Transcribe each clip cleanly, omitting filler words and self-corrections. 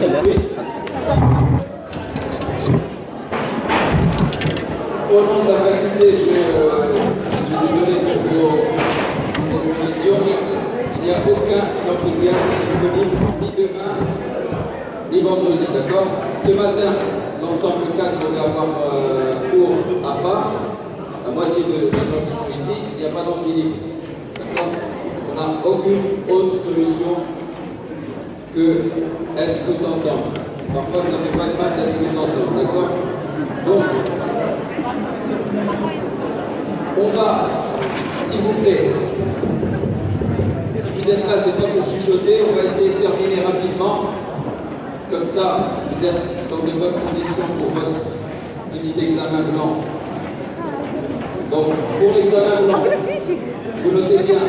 Au nom de la faculté, je suis désolé pour vos conditions. Il n'y a aucun amphithéâtre disponible ni demain ni vendredi, d'accord? Ce matin, l'ensemble 4 devait avoir cours à part. La moitié des gens qui sont ici, il n'y a pas d'amphi. D'accord? On n'a aucune autre solution que être tous ensemble. Parfois, ça ne fait pas de mal d'être tous ensemble, d'accord? Donc, on va, s'il vous plaît, si vous êtes là, c'est pas pour chuchoter, on va essayer de terminer rapidement. Comme ça, vous êtes dans de bonnes conditions pour votre petit examen blanc. Donc, pour l'examen blanc, vous notez bien,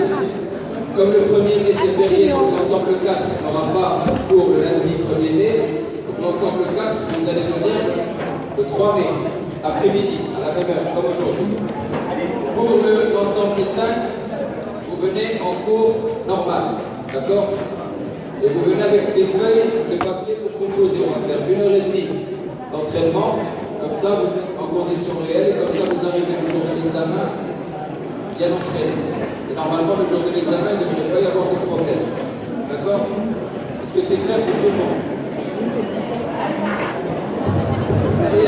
comme le 1er mai c'est férié, donc l'ensemble 4 n'aura pas cours le lundi 1er mai, donc l'ensemble 4, vous allez venir le 3 mai, après-midi, à la même heure, comme aujourd'hui. Pour l'ensemble 5, vous venez en cours normal, d'accord? Et vous venez avec des feuilles de papier pour composer. On va faire 1h30 d'entraînement, comme ça vous êtes en conditions réelles, et comme ça vous arrivez le jour de l'examen bien entraîné. Et normalement, le jour de l'examen, il ne devrait pas y avoir de problème. D'accord? Est-ce que c'est clair pour tout le monde? Allez,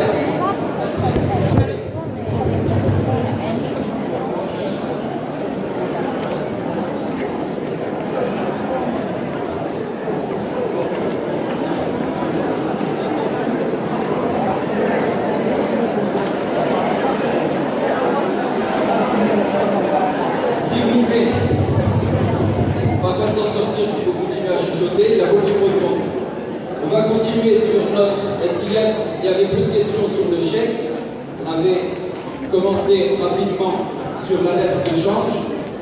il y avait plus de questions sur le chèque. On avait commencé rapidement sur la lettre de change.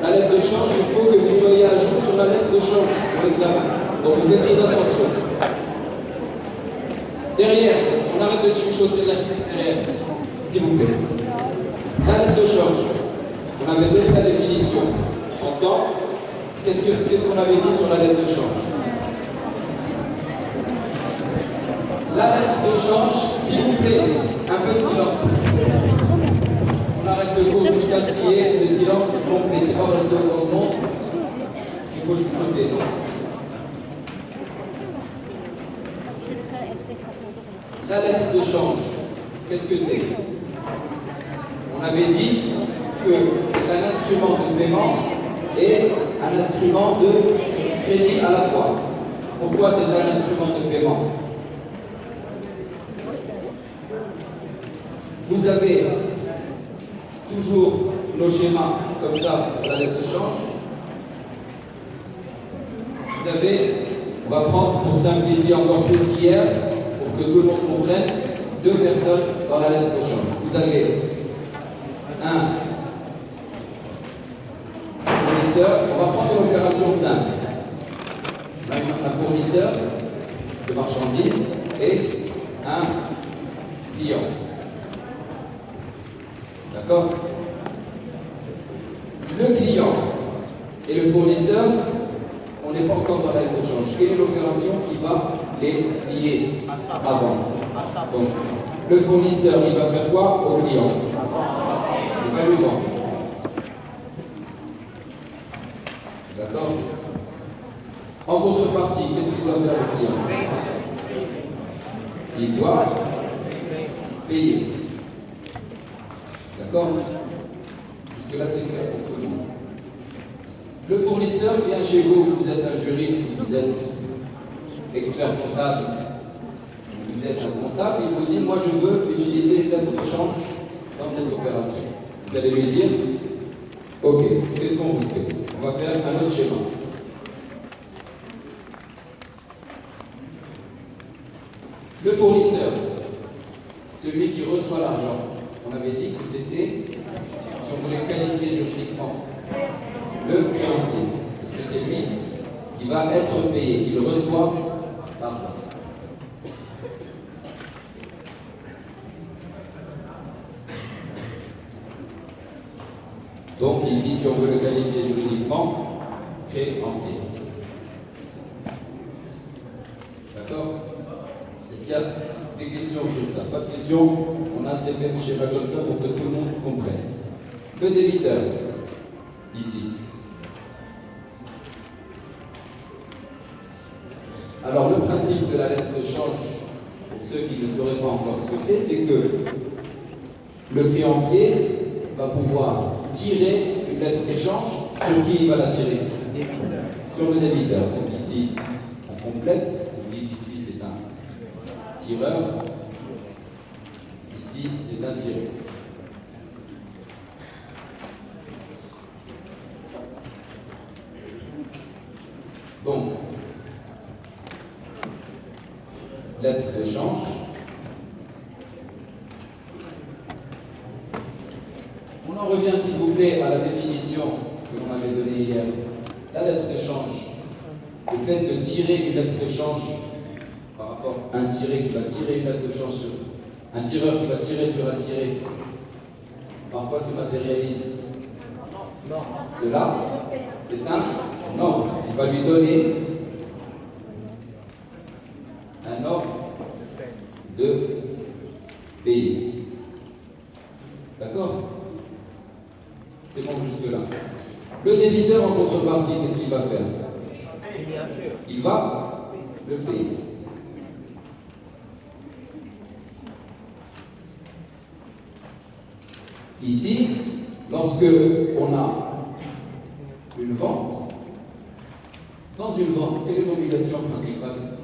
La lettre de change, il faut que vous soyez à jour sur la lettre de change pour l'examen. Donc vous faites très attention. Derrière, on arrête de chuchoter derrière, s'il vous plaît. La lettre de change, on avait donné la définition. Ensemble, qu'est-ce qu'on avait dit sur la lettre de change? La lettre de change, s'il vous plaît, un peu de silence. On arrête le cours jusqu'à ce qu'il y ait le silence complet. C'est pas parce que dans le monde qu'il faut chuchoter. La lettre de change, qu'est-ce que c'est? On avait dit que c'est un instrument de paiement et un instrument de crédit à la fois. Pourquoi c'est un instrument de paiement? Vous avez toujours nos schémas comme ça pour la lettre de change. Vous avez, on va prendre pour simplifier encore plus qu'hier, pour que tout le monde comprenne, 2 personnes dans la lettre de change. Vous avez un fournisseur, on va prendre une opération simple. On a un fournisseur de marchandises et un client. D'accord? Le client et le fournisseur, on n'est pas encore dans la lettre de change. Quelle est l'opération qui va les lier avant? Donc, le fournisseur, il va faire quoi au client? Il va lui vendre. D'accord? En contrepartie, qu'est-ce qu'il doit faire le client? Il doit payer. D'accord? Jusque-là, c'est clair pour tout le monde. Le fournisseur vient chez vous, vous êtes un juriste, vous êtes expert comptable, vous êtes un comptable, il vous dit, moi je veux utiliser une lettre de change dans cette opération. Vous allez lui dire, ok, qu'est-ce qu'on vous fait? On va faire un autre schéma. Le fournisseur, celui qui reçoit l'argent, on avait dit que c'était, si on voulait qualifier juridiquement, le créancier. Parce que c'est lui qui va être payé. Il reçoit l'argent. Donc ici, si on veut le qualifier juridiquement, créancier. D'accord? Est-ce qu'il y a des questions sur ça? Pas de questions? On a assez fait le schéma comme ça pour que tout le monde comprenne. Le débiteur, ici. Alors le principe de la lettre de change, pour ceux qui ne sauraient pas encore ce que c'est que le créancier va pouvoir tirer une lettre d'échange. Sur qui il va la tirer? Sur le débiteur. Donc ici, on complète. On dit qu'ici c'est un tireur. Ici, c'est un tiré. Donc, lettre de change. On en revient, s'il vous plaît, à la définition que l'on avait donnée hier. La lettre de change, le fait de tirer une lettre de change par rapport à un tiré qui va tirer une lettre de change sur un tireur qui va tirer sur un tiré, par quoi se matérialise cela? C'est un ordre. Il va lui donner un ordre de payer. D'accord? C'est bon jusque-là. Le débiteur, en contrepartie, qu'est-ce qu'il va faire? Il va le payer. Ici, lorsque on a une vente, dans une vente, quelle est l'obligation principale?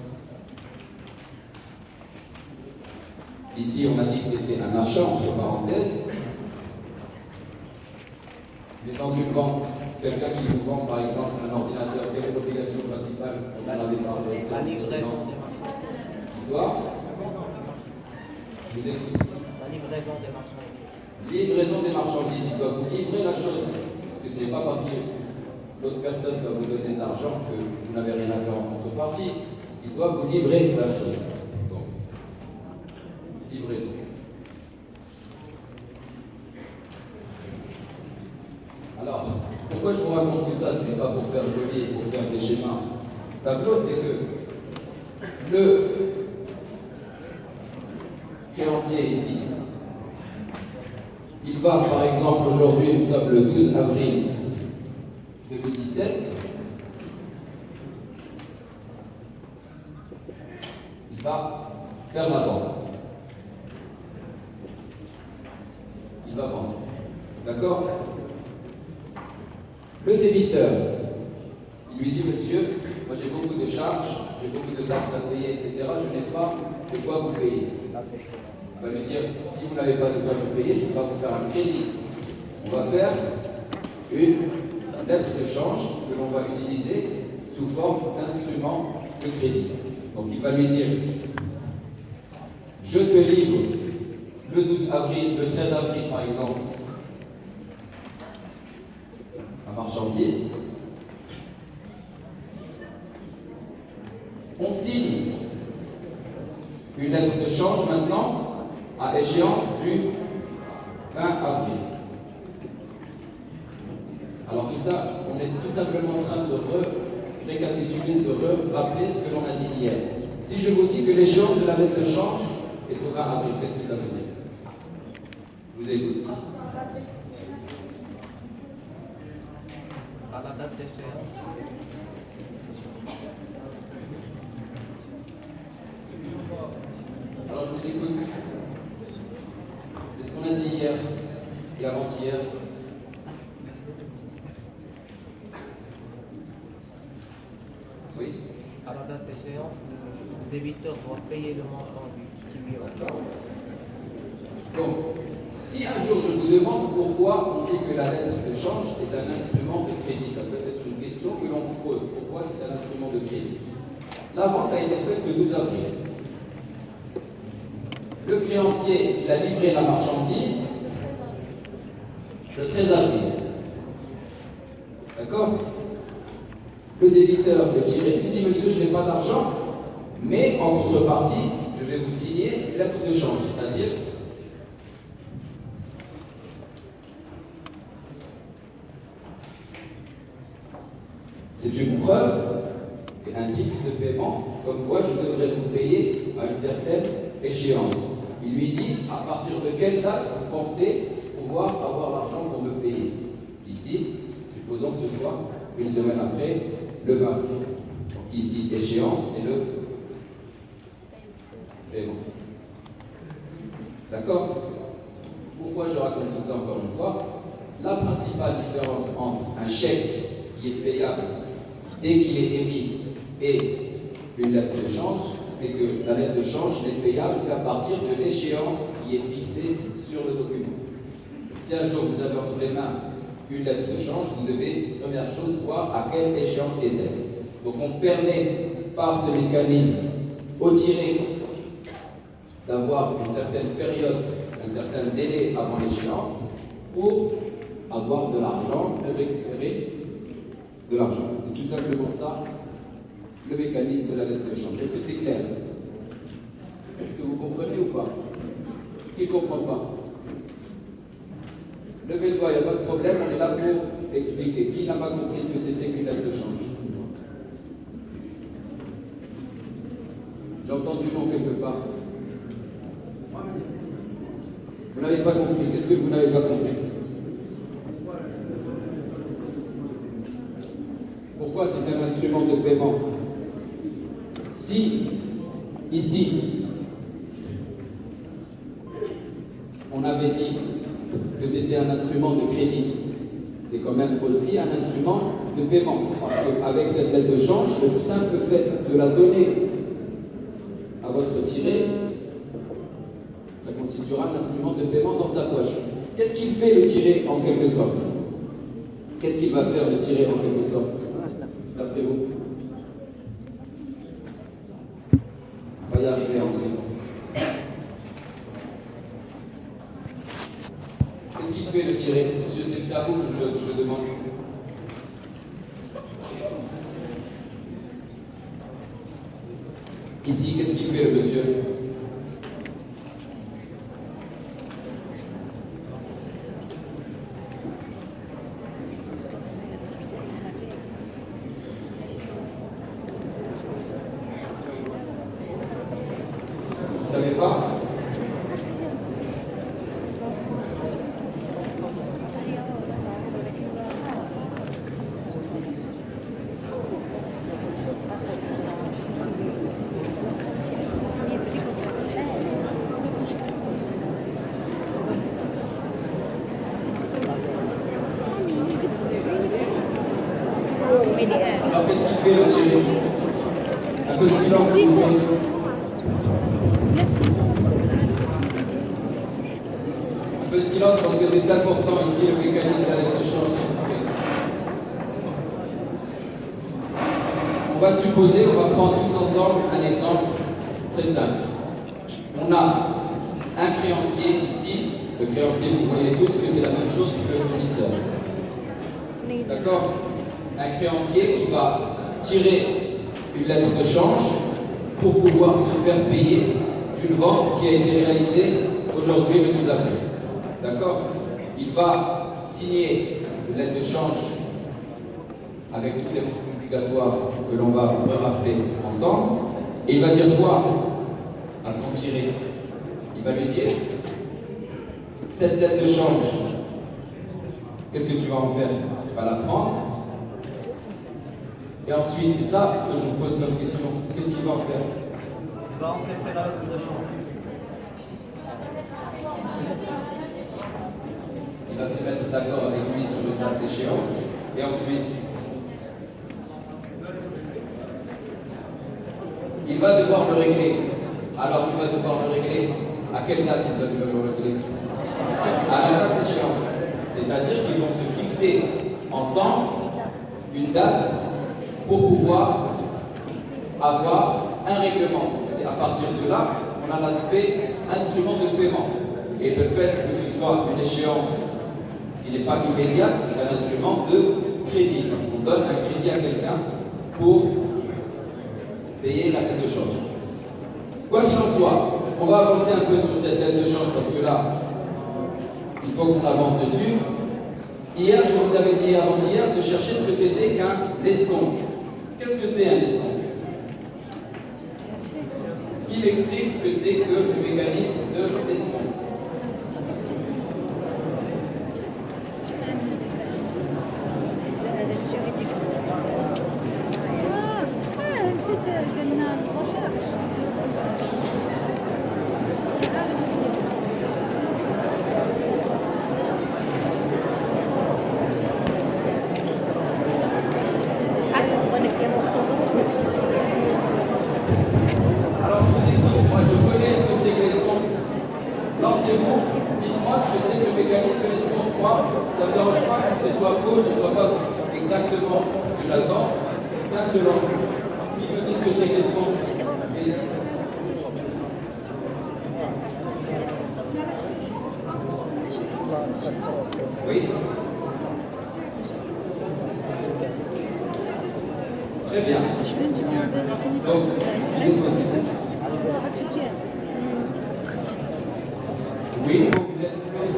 Ici, on a dit que c'était un achat, entre parenthèses. Mais dans une vente, quelqu'un qui vous vend par exemple un ordinateur, quelle est l'obligation principale? On en avait parlé de ça précédemment. Il doit? Je vous écoute. La livraison des marchandises. Livraison des marchandises, il doit vous livrer la chose. Parce que ce n'est pas parce que l'autre personne doit vous donner de l'argent que vous n'avez rien à faire en contrepartie. Il doit vous livrer la chose. Donc, livraison. Alors, pourquoi je vous raconte tout ça? Ce n'est pas pour faire joli et pour faire des schémas tableau, c'est que le créancier ici, il va, par exemple, aujourd'hui, nous sommes le 12 avril 2017, il va faire la vente. Il va vendre. D'accord? Le débiteur, il lui dit, monsieur, moi j'ai beaucoup de charges, j'ai beaucoup de taxes à payer, etc. Je n'ai pas de quoi vous payer. Il va lui dire, si vous n'avez pas de quoi vous payer, je ne peux pas vous faire un crédit. On va faire une lettre de change que l'on va utiliser sous forme d'instrument de crédit. Donc il va lui dire, je te livre le 12 avril, le 13 avril par exemple, marchandise. On signe une lettre de change maintenant à échéance du 20 avril. Alors tout ça, on est tout simplement en train de récapituler, de rappeler ce que l'on a dit hier. Si je vous dis que l'échéance de la lettre de change est au 20 avril, qu'est-ce que ça veut dire? Je vous écoute. À la date d'échéance. Alors je vous écoute. C'est ce qu'on a dit hier et avant-hier. Oui. À la date d'échéance, le débiteur doit payer le montant qui lui est offert. Donc, si un jour je vous demande pourquoi on dit que la lettre de change est un instrument de crédit, ça peut être une question que l'on vous pose. Pourquoi c'est un instrument de crédit? La vente a été faite le 12 avril. Le créancier, il a livré la marchandise le 13 avril. D'accord? Le débiteur, le tiré, lui dit, monsieur, je n'ai pas d'argent, mais en contrepartie, je vais vous signer une lettre de change, c'est-à-dire c'est une preuve, et un titre de paiement, comme quoi je devrais vous payer à une certaine échéance. Il lui dit à partir de quelle date vous pensez pouvoir avoir l'argent pour me payer. Ici, supposons que ce soit une semaine après le 20. Donc ici, échéance, c'est le paiement. D'accord? Pourquoi je raconte tout ça encore une fois? La principale différence entre un chèque qui est payable dès qu'il est émis et une lettre de change, c'est que la lettre de change n'est payable qu'à partir de l'échéance qui est fixée sur le document. Si un jour vous avez entre les mains une lettre de change, vous devez, première chose, voir à quelle échéance est-elle. Donc on permet par ce mécanisme au tiré d'avoir une certaine période, un certain délai avant l'échéance pour avoir de l'argent, pour récupérer de l'argent. C'est tout simplement ça, le mécanisme de la lettre de change. Est-ce que c'est clair? Est-ce que vous comprenez ou pas? Qui ne comprend pas? Levez le doigt, il n'y a pas de problème, on est là pour expliquer. Qui n'a pas compris ce que c'était qu'une lettre de change? J'ai entendu non quelque part. Vous n'avez pas compris. Qu'est-ce que vous n'avez pas compris? Pourquoi c'est un instrument de paiement? Si, ici, on avait dit que c'était un instrument de crédit, c'est quand même aussi un instrument de paiement. Parce qu'avec cette lettre de change, le simple fait de la donner à votre tiré, ça constituera un instrument de paiement dans sa poche. Qu'est-ce qu'il fait le tiré en quelque sorte? Qu'est-ce qu'il va faire le tiré en quelque sorte, d'après vous? On va y arriver ensuite. Qu'est-ce qu'il fait le tiré? Monsieur, c'est à vous que je demande. Ici, qu'est-ce qu'il fait le monsieur? Vous savez pas? Alors qu'est-ce qu'il fait le tiré? Un peu de silence s'il vous plaît. Un peu de silence parce que c'est important ici le mécanisme de la lettre de change. On va supposer, on va prendre tous ensemble un exemple très simple. On a un créancier ici. Le créancier, vous voyez tous que c'est la même chose que le fournisseur. D'accord? Un créancier qui va tirer une lettre de change pour pouvoir se faire payer d'une vente qui a été réalisée aujourd'hui le 12 avril. D'accord? Il va signer une lettre de change avec toutes les mentions obligatoires que l'on va rappeler ensemble et il va dire quoi à son tiré? Il va lui dire cette lettre de change, qu'est-ce que tu vas en faire? Tu vas la prendre. Et ensuite, c'est ça que je vous pose comme question. Qu'est-ce qu'il va en faire? Il va encaisser la lettre de change. Il va se mettre d'accord avec lui sur une date d'échéance. Et ensuite, il va devoir le régler. Alors, il va devoir le régler. À quelle date il doit le régler? À la date d'échéance. C'est-à-dire qu'ils vont se fixer ensemble une date pour pouvoir avoir un règlement. C'est à partir de là qu'on a l'aspect instrument de paiement. Et le fait que ce soit une échéance qui n'est pas immédiate, c'est un instrument de crédit. Parce qu'on donne un crédit à quelqu'un pour payer la lettre de change. Quoi qu'il en soit, on va avancer un peu sur cette lettre de change parce que là, il faut qu'on avance dessus. Hier, je vous avais dit avant-hier de chercher ce que c'était qu'un escompte. Qu'est-ce que c'est un escompte? Qui m'explique ce que c'est que le mécanisme de l'escompte? Alors, je vous écoute, moi je connais ce que c'est que l'escompte. Lancez-vous, dites-moi ce que c'est que le mécanisme de l'escompte. Moi, ça ne me dérange pas que ce soit faux, que ce soit pas exactement ce que j'attends. Tiens, se lance. Qui me dit ce que c'est que l'escompte? Oui. Très bien. Donc, je vous écoute. Oui, vous êtes plus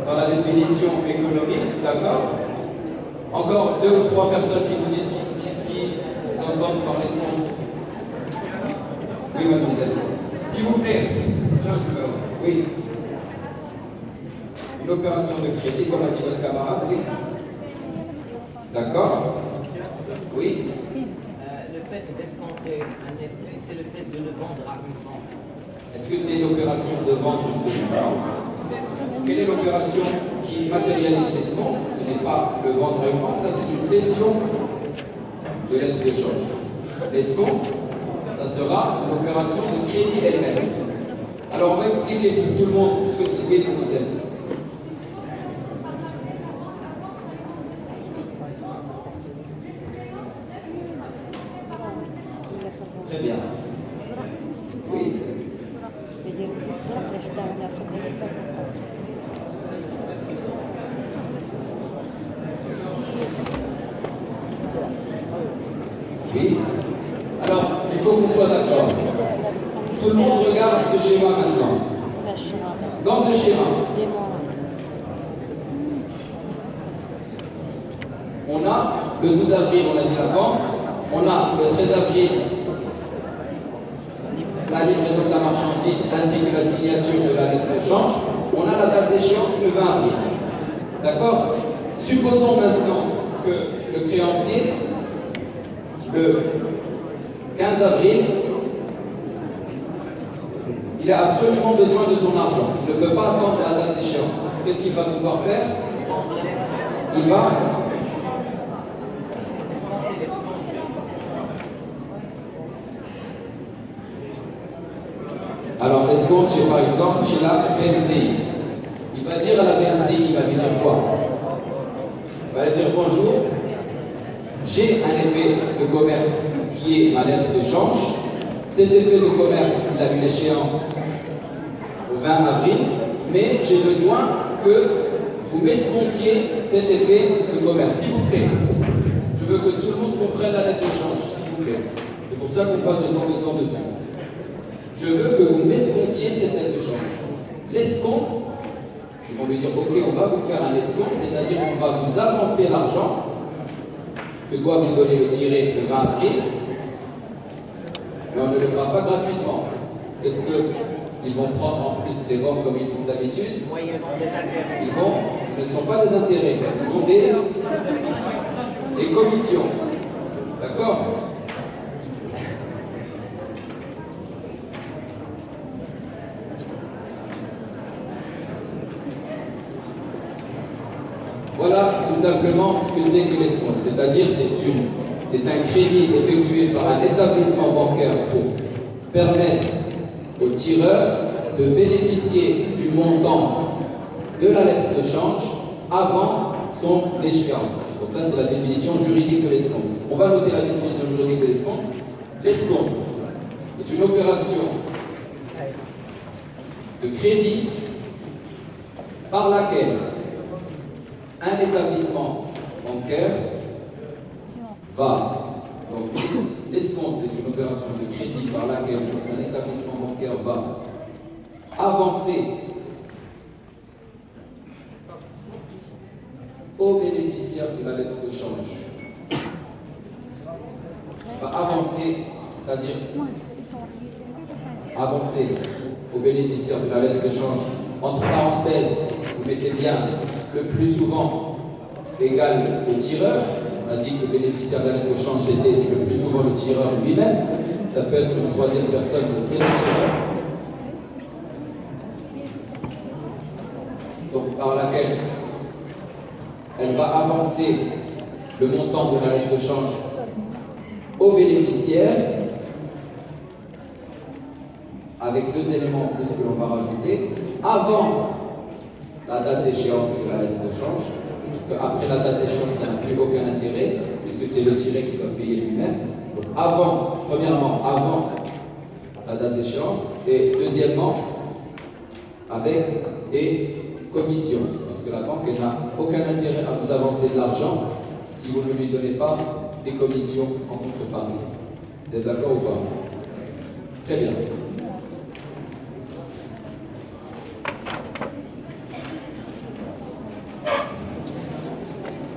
dans la définition économique, d'accord? Encore 2 ou 3 personnes qui vous disent ce qu'ils entendent par l'escompte. Oui, mademoiselle. S'il vous plaît. Oui. Une opération de crédit, comme a dit votre camarade, oui. D'accord? Oui. Le fait d'escompter un effet, c'est le fait de le vendre rapidement. Est-ce que c'est une opération de vente justement? Quelle est l'opération qui matérialise l'escompte? Ce n'est pas le vendre et le vendre, ça c'est une cession de lettre de change. L'escompte, ça sera l'opération de crédit elle-même. Alors on va expliquer pour tout le monde ce que c'est, mademoiselle. Très bien. Oui. Oui. Alors, il faut qu'on soit d'accord. Tout le monde regarde ce schéma maintenant. Dans ce schéma, on a le 12 avril, on a dit la vente. On a le 13 avril, la livraison de la marchandise ainsi que la signature de la lettre de change. On a la date d'échéance le 20 avril. D'accord? Supposons maintenant que le créancier, le 15 avril, il a absolument besoin de son argent. Il ne peut pas attendre la date d'échéance. Qu'est-ce qu'il va pouvoir faire? Il va alors, l'escompte, par exemple, chez la BMCI. Il va dire à la BMCI, il va lui dire quoi? Il va lui dire bonjour, j'ai un effet de commerce qui est ma lettre de change. Cet effet de commerce, il a une échéance au 20 avril, mais j'ai besoin que vous m'escomptiez cet effet de commerce. S'il vous plaît, je veux que tout le monde comprenne la lettre de change, s'il vous plaît. C'est pour ça qu'on passe autant de temps dessus. Je veux que vous m'escomptiez cette lettre de change. L'escompte, ils vont lui dire, ok, on va vous faire un escompte, c'est-à-dire qu'on va vous avancer l'argent que doit vous donner le tiré le 20 avril, mais on ne le fera pas gratuitement. Est-ce qu'ils vont prendre en plus les ventes comme ils font d'habitude? Moyennant des intérêts. Ce ne sont pas des intérêts, ce sont des commissions. D'accord? Voilà tout simplement ce que c'est que l'escompte. C'est-à-dire c'est un crédit effectué par un établissement bancaire pour permettre au tireur de bénéficier du montant de la lettre de change avant son échéance. Donc là, c'est la définition juridique de l'escompte. On va noter la définition juridique de l'escompte. L'escompte est une opération de crédit par laquelle un établissement bancaire va, donc l'escompte est une opération de crédit par laquelle un établissement bancaire va avancer au bénéficiaire de la lettre de change. Va avancer, c'est-à-dire avancer aux bénéficiaires de la lettre de change, entre parenthèses, vous mettez bien le plus souvent égal au tireur. On a dit que le bénéficiaire de la lettre de change était le plus souvent le tireur lui-même. Ça peut être une troisième personne, mais c'est le tireur. Donc par laquelle elle va avancer le montant de la lettre de change au bénéficiaire, avec deux éléments en plus que l'on va rajouter, avant la date d'échéance de la lettre de change, parce qu'après la date d'échéance, ça n'a plus aucun intérêt, puisque c'est le tiré qui doit payer lui-même. Donc avant, premièrement, avant la date d'échéance, et deuxièmement, avec des commissions, parce que la banque n'a aucun intérêt à vous avancer de l'argent si vous ne lui donnez pas des commissions en contrepartie. Vous êtes d'accord ou pas? Très bien.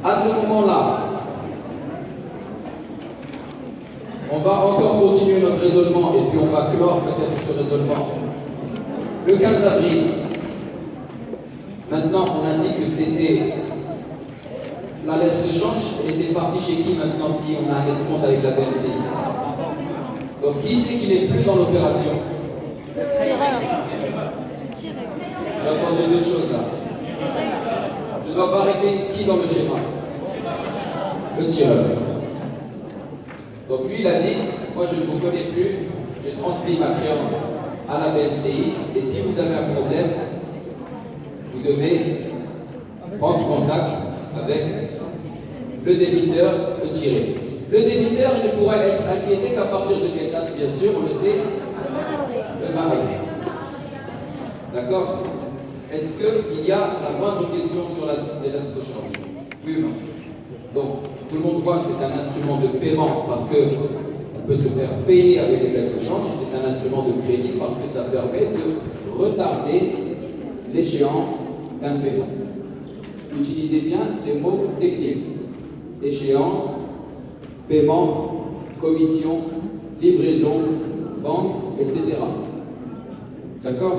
À ce moment-là, on va encore continuer notre raisonnement et puis on va clore peut-être ce raisonnement. Le 15 avril, maintenant on a dit que c'était la lettre de change, elle était partie chez qui maintenant si on a un escompte avec la BNCI? Donc qui c'est qui n'est plus dans l'opération? J'ai entendu deux choses là. Je ne dois pas arrêter qui dans le schéma? Le tireur. Donc lui il a dit, moi je ne vous connais plus, j'ai transmis ma créance à la BNCI et si vous avez un problème, vous devez prendre contact avec le débiteur, le tiré. Le débiteur il ne pourra être inquiété qu'à partir de quelle date, bien sûr, on le sait, le 20 avril. D'accord? Est-ce qu'il y a la moindre question sur les lettres de change? Oui ou non? Donc, tout le monde voit que c'est un instrument de paiement parce qu'on peut se faire payer avec les lettres de change et c'est un instrument de crédit parce que ça permet de retarder l'échéance d'un paiement. Utilisez bien les mots techniques. Échéance, paiement, commission, livraison, vente, etc. D'accord?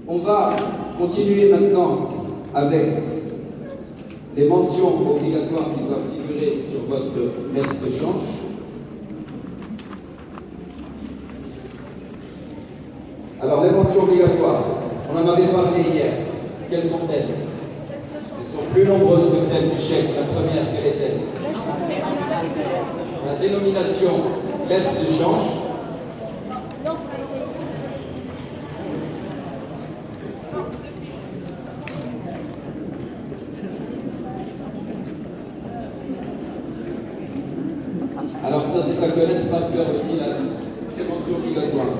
On va continuer maintenant avec les mentions obligatoires qui doivent figurer sur votre lettre de change. Alors, les mentions obligatoires, on en avait parlé hier. Quelles sont-elles? Elles sont plus nombreuses que celles du chèque. La première, quelle est-elle? La dénomination lettre de change. Alors ça, c'est à connaître par cœur aussi, la mention obligatoire.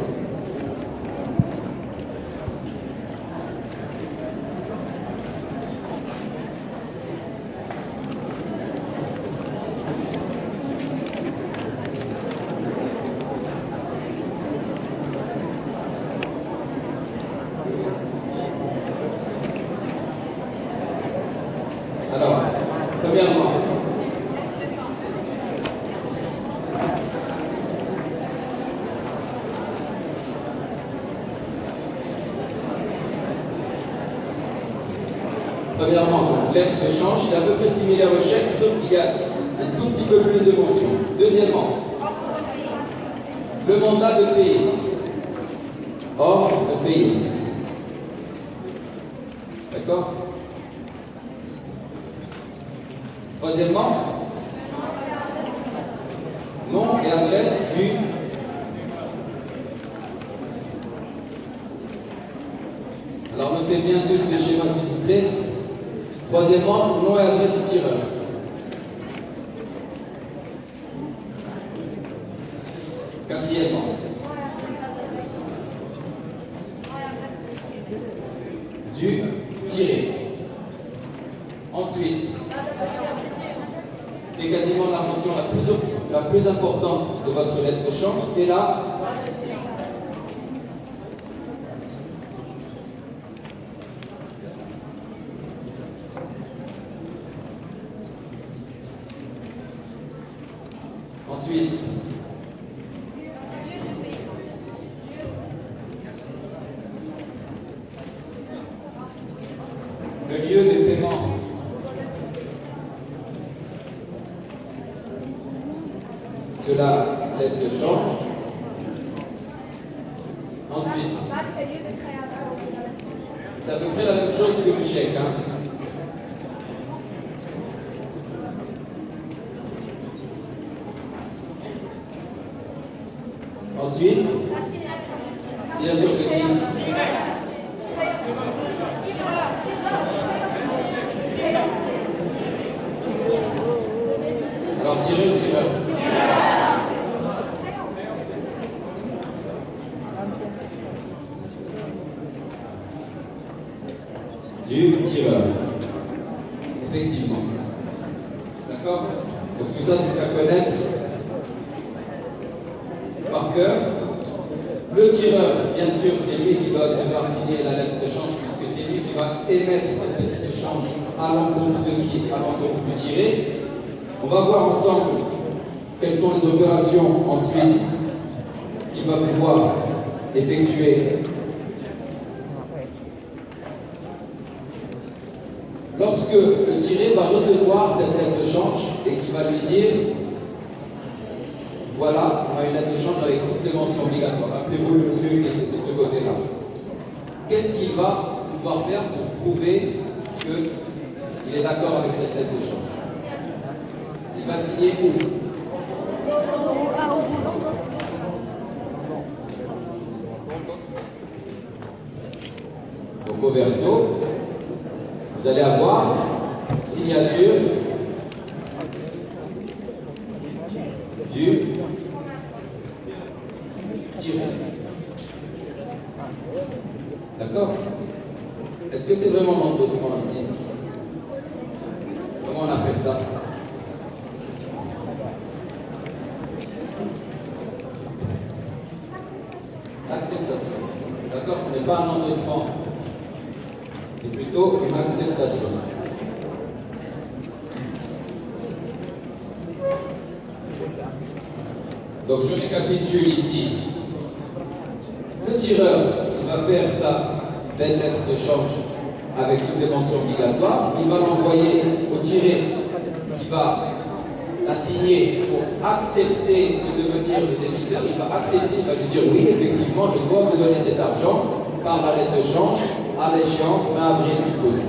Alors, premièrement, donc, lettre de change, c'est à peu près similaire au chèque, sauf qu'il y a un tout petit peu plus de mentions. Deuxièmement, le mandat de payer. Hors de payer. D'accord? Troisièmement, nom et adresse du Alors notez bien tous les schémas s'il vous plaît. Troisièmement, nom et adresse du tireur. Quatrièmement, du tiré. Ensuite, c'est quasiment la mention la plus importante de votre lettre de change, c'est la Ensuite, le lieu de paiement. De la lettre de change. Ensuite, c'est à peu près la même chose que le chèque. Hein. Ensuite, signature de qui? Alors, tirez ou tireur? Du tireur. Effectivement. D'accord? Donc tout ça, c'est à connaître par cœur. Le tireur, bien sûr, c'est lui qui va devoir signer la lettre de change, puisque c'est lui qui va émettre cette lettre de change à l'encontre de qui? À l'encontre du tiré. On va voir ensemble quelles sont les opérations ensuite qu'il va pouvoir effectuer. Lorsque le tiré va recevoir cette lettre de change et qu'il va lui dire voilà, on a une lettre de change avec toutes les mentions obligatoires. Appelez-vous le monsieur qui est de ce côté-là. Qu'est-ce qu'il va pouvoir faire pour prouver qu'il est d'accord avec cette lettre de change? Il va signer où? Donc au verso, vous allez avoir signature du tiré. D'accord? Est-ce que c'est vraiment l'endossement ici? Comment on appelle ça? L'acceptation. D'accord? Ce n'est pas un endossement. C'est plutôt une acceptation. Donc je récapitule ici. Le tireur, il va faire sa belle lettre de change avec toutes les mentions obligatoires. Il va l'envoyer au tiré qui va la signer pour accepter de devenir le débiteur. Il va accepter, il va lui dire oui, effectivement, je dois vous donner cet argent par la lettre de change à l'échéance fin avril supposé.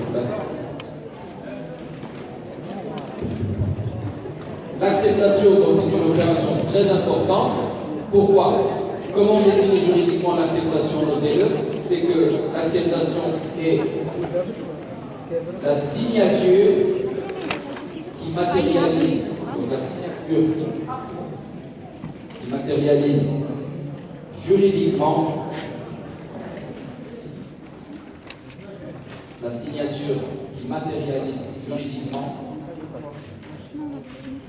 L'acceptation donc est une opération très importante. Pourquoi? Comment on définit juridiquement l'acceptation? Notez-le, c'est que l'acceptation est la signature qui matérialise, juridiquement la signature qui matérialise juridiquement,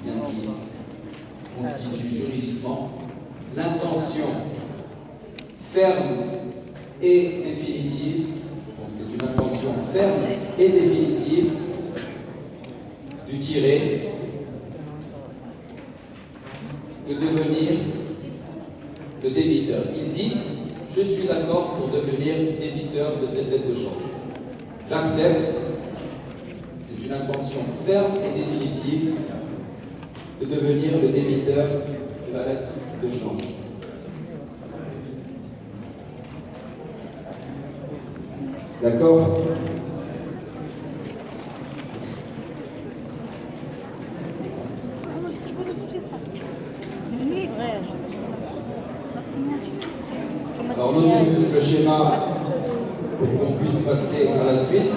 bien qui constitue juridiquement l'intention ferme et définitive. Donc c'est une intention ferme et définitive du tiré de devenir le débiteur. Il dit je suis d'accord pour devenir débiteur de cette lettre de change. J'accepte. C'est une intention ferme et définitive de devenir le débiteur de la lettre de change. D'accord? Alors notez le schéma pour qu'on puisse passer à la suite.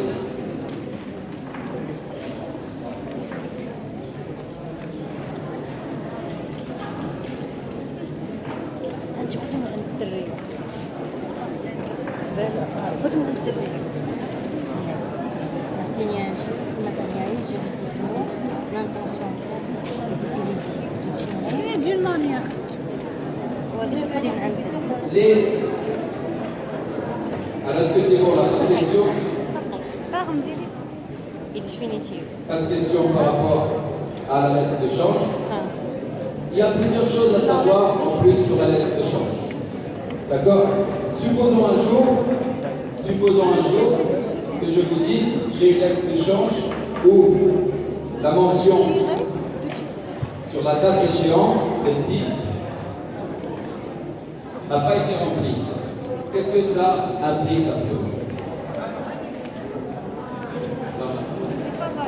D'une manière. Alors est-ce que c'est bon là? Pas de question? Pas de question par rapport à la lettre de change? Il y a plusieurs choses à savoir en plus sur la lettre de change. D'accord? Supposons un jour que je vous dise, j'ai une lettre de change où la mention sur la date d'échéance, celle-ci, n'a pas été remplie. Qu'est-ce que ça implique un peu?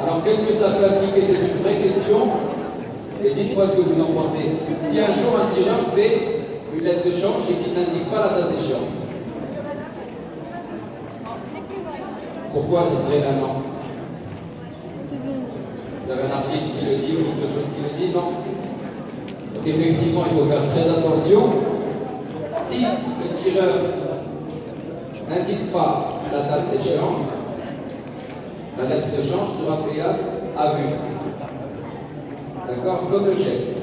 Alors, qu'est-ce que ça peut impliquer? C'est une vraie question. Et dites-moi ce que vous en pensez. Si un jour un tireur fait une lettre de change et qu'il n'indique pas la date d'échéance, pourquoi ce serait un an? Vous avez un article qui le dit ou quelque chose qui le dit? Non. Donc effectivement, il faut faire très attention. Si le tireur n'indique pas la date d'échéance, la lettre de change sera payable à vue. D'accord? Comme le chèque.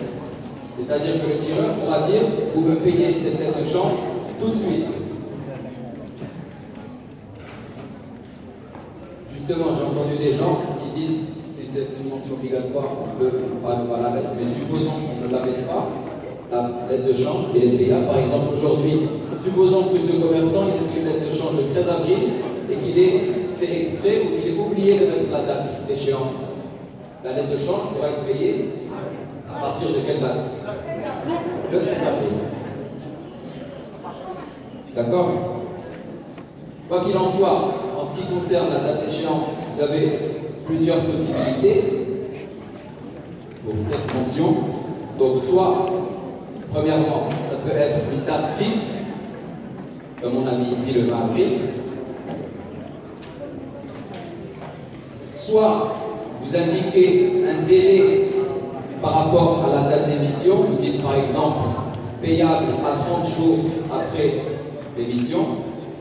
C'est-à-dire que le tireur pourra dire, vous me payez cette lettre de change tout de suite. Justement, j'ai entendu des gens qui disent, si c'est une mention obligatoire, on peut pas la mettre, mais supposons qu'on ne la mette pas, la lettre de change, et elle est payable. Par exemple, aujourd'hui, supposons que ce commerçant il ait fait une lettre de change le 13 avril et qu'il ait fait exprès ou qu'il ait oublié de mettre la date d'échéance. La lettre de change pourra être payée à partir de quelle date? Le 13 avril. D'accord? Quoi qu'il en soit, en ce qui concerne la date d'échéance, vous avez plusieurs possibilités pour cette mention. Donc, soit, premièrement, ça peut être une date fixe, comme on a mis ici le 20 avril. Soit, vous indiquez un délai par rapport à la date d'émission. Vous dites par exemple payable à 30 jours après l'émission.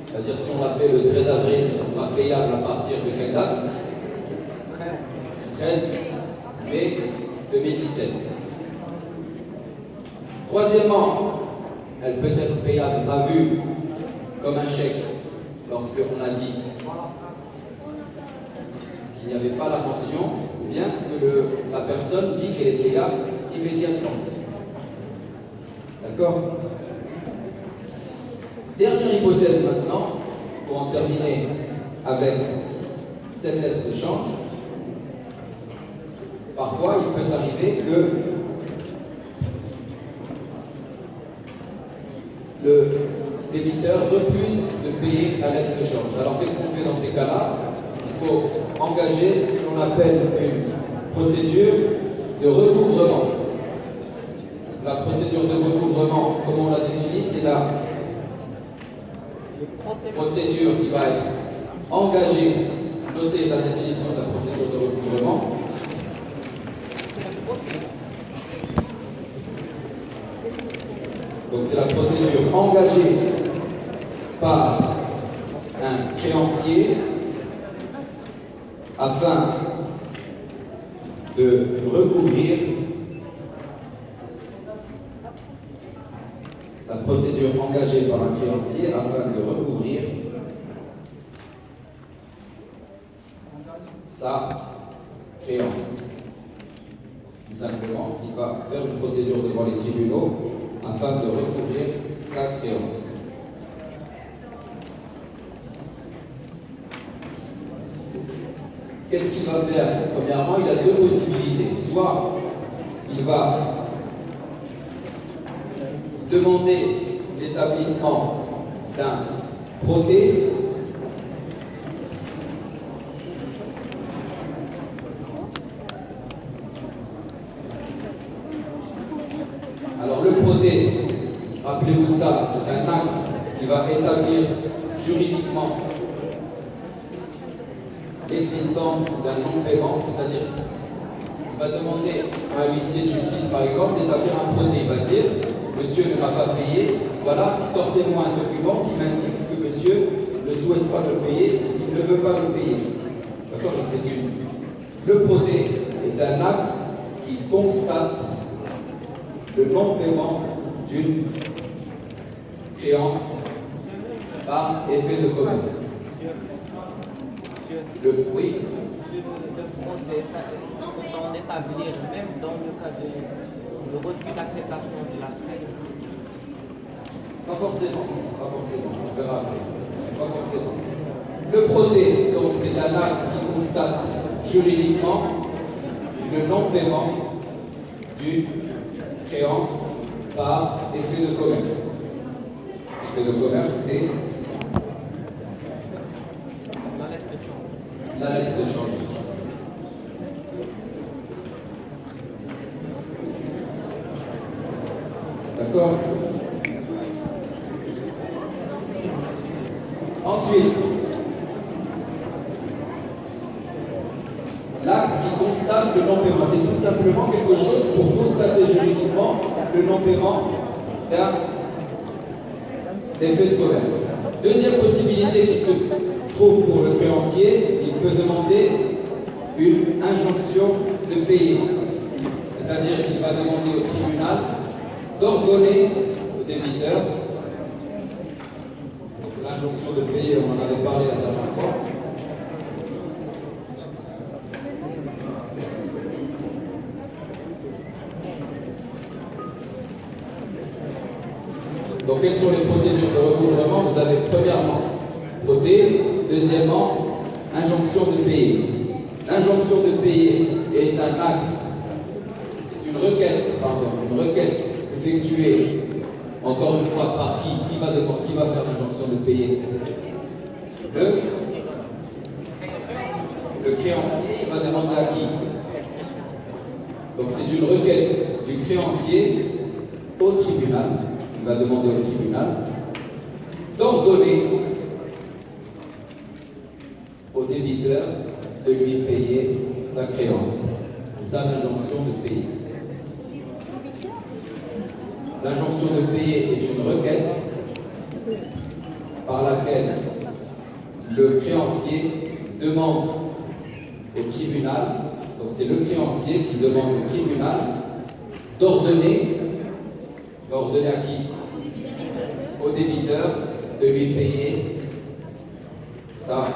C'est-à-dire si on l'a fait le 13 avril, ça sera payable à partir de quelle date? 13 mai 2017. Troisièmement, elle peut être payable à vue comme un chèque lorsqu'on a dit qu'il n'y avait pas la mention, ou bien que la personne dit qu'elle est payable immédiatement. D'accord? Dernière hypothèse maintenant, pour en terminer avec cette lettre de change. Parfois, il peut arriver que le débiteur refuse de payer la lettre de change. Alors, qu'est-ce qu'on fait dans ces cas-là? Il faut engager ce que l'on appelle une procédure de recouvrement. La procédure de recouvrement, comme on l'a définie, c'est la procédure qui va être engagée. Notez la définition de la procédure de recouvrement. Donc c'est la procédure engagée par un créancier afin de recouvrir la procédure engagée par un créancier afin de recouvrir sa créance. Tout simplement, il va faire une procédure devant les tribunaux afin de recouvrir sa créance. Qu'est-ce qu'il va faire? Premièrement, il a deux possibilités. Soit il va demander l'établissement d'un protêt Alors le protêt, rappelez-vous ça, c'est un acte qui va établir juridiquement l'existence d'un non-paiement, c'est-à-dire il va demander à un huissier de justice par exemple d'établir un protêt. Il va dire monsieur ne m'a pas payé, voilà, sortez-moi un document qui m'indique que monsieur ne souhaite pas me payer, il ne veut pas me payer. D'accord? Le protêt est un acte qui constate le non-paiement d'une créance par effet de commerce. Le fruit. Le protêt, on établir même dans le cas de le refus d'acceptation de la traite? Pas forcément, pas forcément, on verra après. Pas forcément. Le proté, donc c'est un acte qui constate juridiquement le non-paiement d'une créance par effet de commerce. Effet de commerce, c'est La lettre de change. la lettre de change aussi. D'accord? Ensuite, l'acte qui constate le non-paiement, c'est tout simplement quelque chose pour constater juridiquement le non-paiement d'un effet de commerce. Deuxième possibilité qui se trouve pour le créancier, il peut demander une injonction de payer. C'est-à-dire qu'il va demander au tribunal d'ordonner au débiteur. L'injonction de payer, on en avait parlé la dernière fois. Donc, quelles sont les procédures de recouvrement? Vous avez premièrement proté, deuxièmement injonction de payer. L'injonction de payer est un acte, c'est une requête effectuée, encore une fois, par qui va faire l'injonction de payer? Le créancier va demander à qui? Donc c'est une requête du créancier au tribunal. Il va demander au tribunal d'ordonner au débiteur de lui payer sa créance. C'est ça l'injonction de payer. L'injonction de payer est une requête par laquelle le créancier demande au tribunal, donc c'est le créancier qui demande au tribunal d'ordonner à qui? Au débiteur de lui payer sa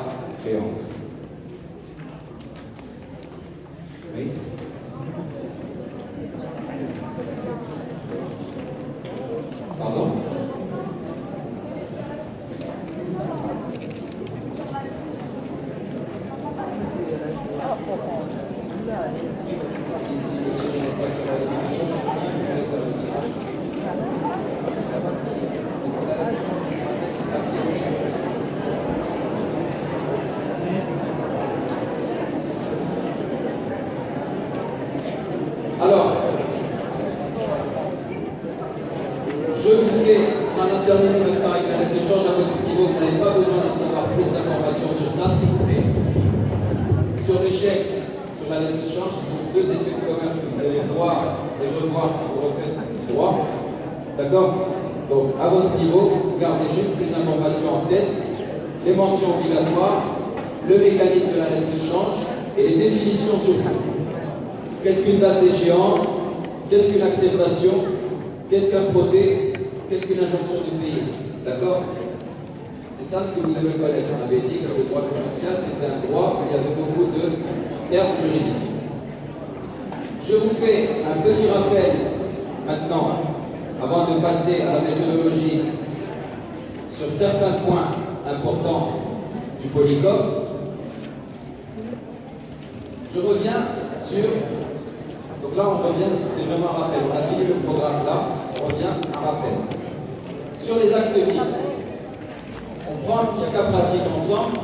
créance. Oui. Pardon? Si le tirage n'est pas sur la définition, qui voulait faire le tirage? Alors, je vous fais, on a terminé maintenant avec la lettre de change à votre niveau, vous n'avez pas besoin de savoir plus d'informations sur ça, s'il vous plaît. Sur l'échec, sur la lettre de change, ce sont deux effets de commerce que vous allez voir et revoir si vous refaites du droit. D'accord? Donc, à votre niveau, gardez juste ces informations en tête, les mentions obligatoires, le mécanisme de la lettre de change et les définitions surtout. Qu'est-ce qu'une date d'échéance? Qu'est-ce qu'une acceptation? Qu'est-ce qu'un proté? Qu'est-ce qu'une injonction de payer? D'accord? C'est ça ce que vous devez connaître. On avait dit que le droit commercial, c'était un droit où il y avait beaucoup de termes juridiques. Je vous fais un petit rappel maintenant, avant de passer à la méthodologie, sur certains points importants du polycop. Je reviens sur... Donc là, on revient, c'est vraiment un rappel. On a fini le programme là, on revient à un rappel. Sur les actes mixtes, on prend un petit cas pratique ensemble.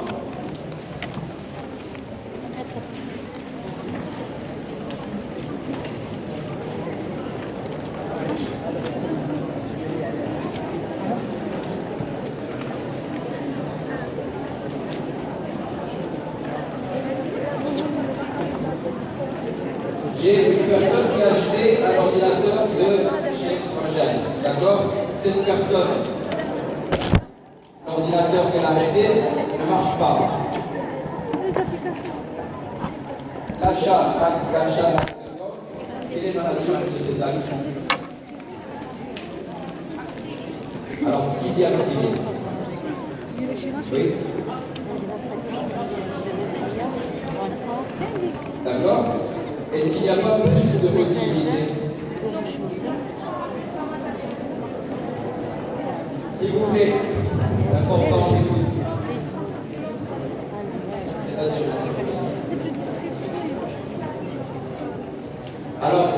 J'ai une personne qui a acheté un ordinateur de chez Projet. D'accord? Cette personne, l'ordinateur qu'elle a acheté ne marche pas. L'achat, quelle est la nature de cet acte? Alors, qui dit activer? Oui? D'accord? Est-ce qu'il n'y a pas plus de possibilités? important en écoute. C'est-à-dire. Alors,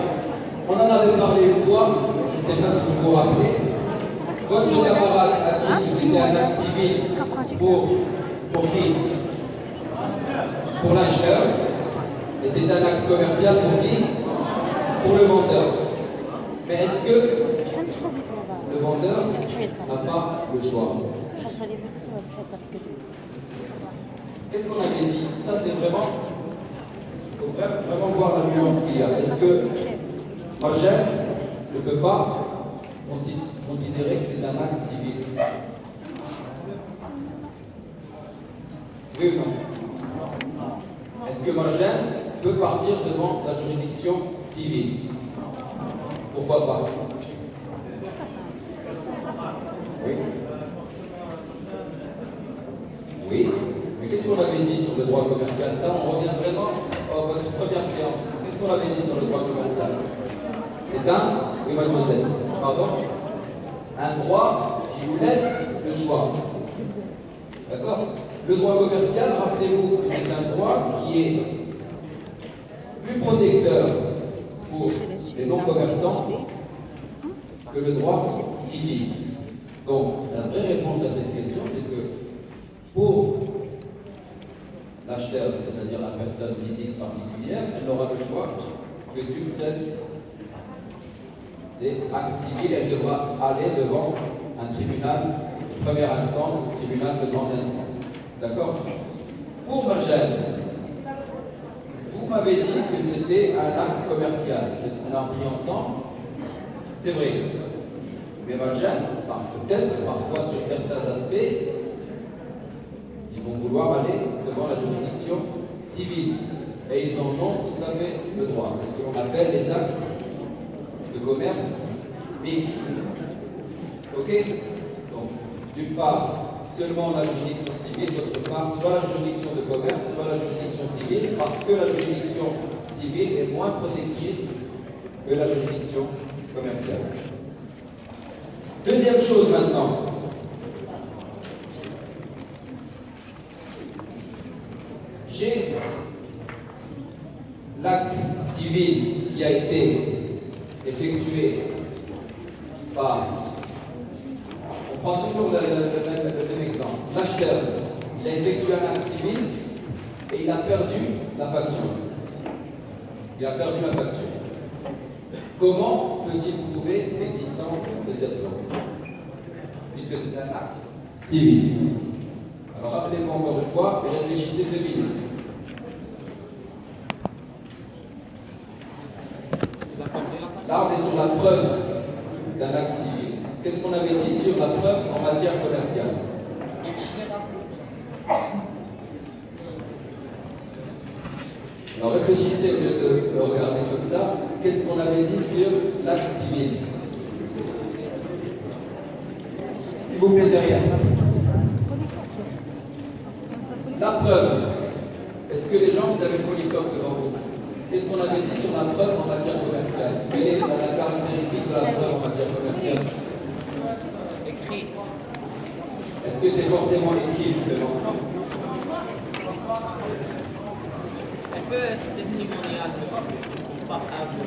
on en avait parlé une fois, je ne sais pas si vous vous rappelez. Votre camarade a dit que c'était un acte civil pour qui? Pour l'acheteur. Et c'est un acte commercial pour qui? Pour le vendeur. Mais est-ce que le vendeur n'a pas le choix? Qu'est-ce qu'on avait dit? Ça, c'est vraiment. Il faut vraiment voir la nuance qu'il y a. Est-ce que Marjan ne peut pas considérer que c'est un acte civil? Oui ou non? Est-ce que Marjan peut partir devant la juridiction civile? Pourquoi pas? Oui. Oui. Mais qu'est-ce qu'on avait dit sur le droit commercial? Ça, on revient vraiment à votre première séance. Qu'est-ce qu'on avait dit sur le droit commercial? C'est un, oui mademoiselle, pardon, un droit qui vous laisse le choix. D'accord? Le droit commercial, rappelez-vous que c'est un droit qui est plus protecteur pour les non-commerçants que le droit civil. Donc, la vraie réponse à cette question, c'est que pour l'acheteur, c'est-à-dire la personne physique particulière, elle n'aura le choix que d'une seule. C'est acte civil, elle devra aller devant un tribunal de première instance ou tribunal de grande instance. D'accord? Pour Marjan, vous m'avez dit que c'était un acte commercial. C'est ce qu'on a appris ensemble. C'est vrai. Mais Marjan, peut-être, parfois sur certains aspects, ils vont vouloir aller devant la juridiction civile. Et ils en ont tout à fait le droit. C'est ce que l'on appelle les actes de commerce mixte. Ok? Donc, d'une part, seulement la juridiction civile, d'autre part, soit la juridiction de commerce, soit la juridiction civile, parce que la juridiction civile est moins protectrice que la juridiction commerciale. Deuxième chose maintenant. J'ai l'acte civil qui a été effectué par, on prend toujours le même exemple, l'acheteur, il a effectué un acte civil et il a perdu la facture. Il a perdu la facture. Comment peut-il prouver l'existence de cette loi? Puisque c'est un acte civil. Alors rappelez-vous encore une fois et réfléchissez 2 minutes. Là, on est sur la preuve d'un acte civil. Qu'est-ce qu'on avait dit sur la preuve en matière commerciale? Alors réfléchissez au lieu de le regarder comme ça. Qu'est-ce qu'on avait dit sur l'acte civil? S'il vous plaît, derrière. La preuve. Est-ce que les gens, vous avez le polycope devant vous? Qu'est-ce qu'on avait dit sur la preuve en matière commerciale? Quelle est la caractéristique de la preuve en matière commerciale? Écrit. Est-ce que c'est forcément écrit, justement? Elle peut être testimoniale, pas aveu.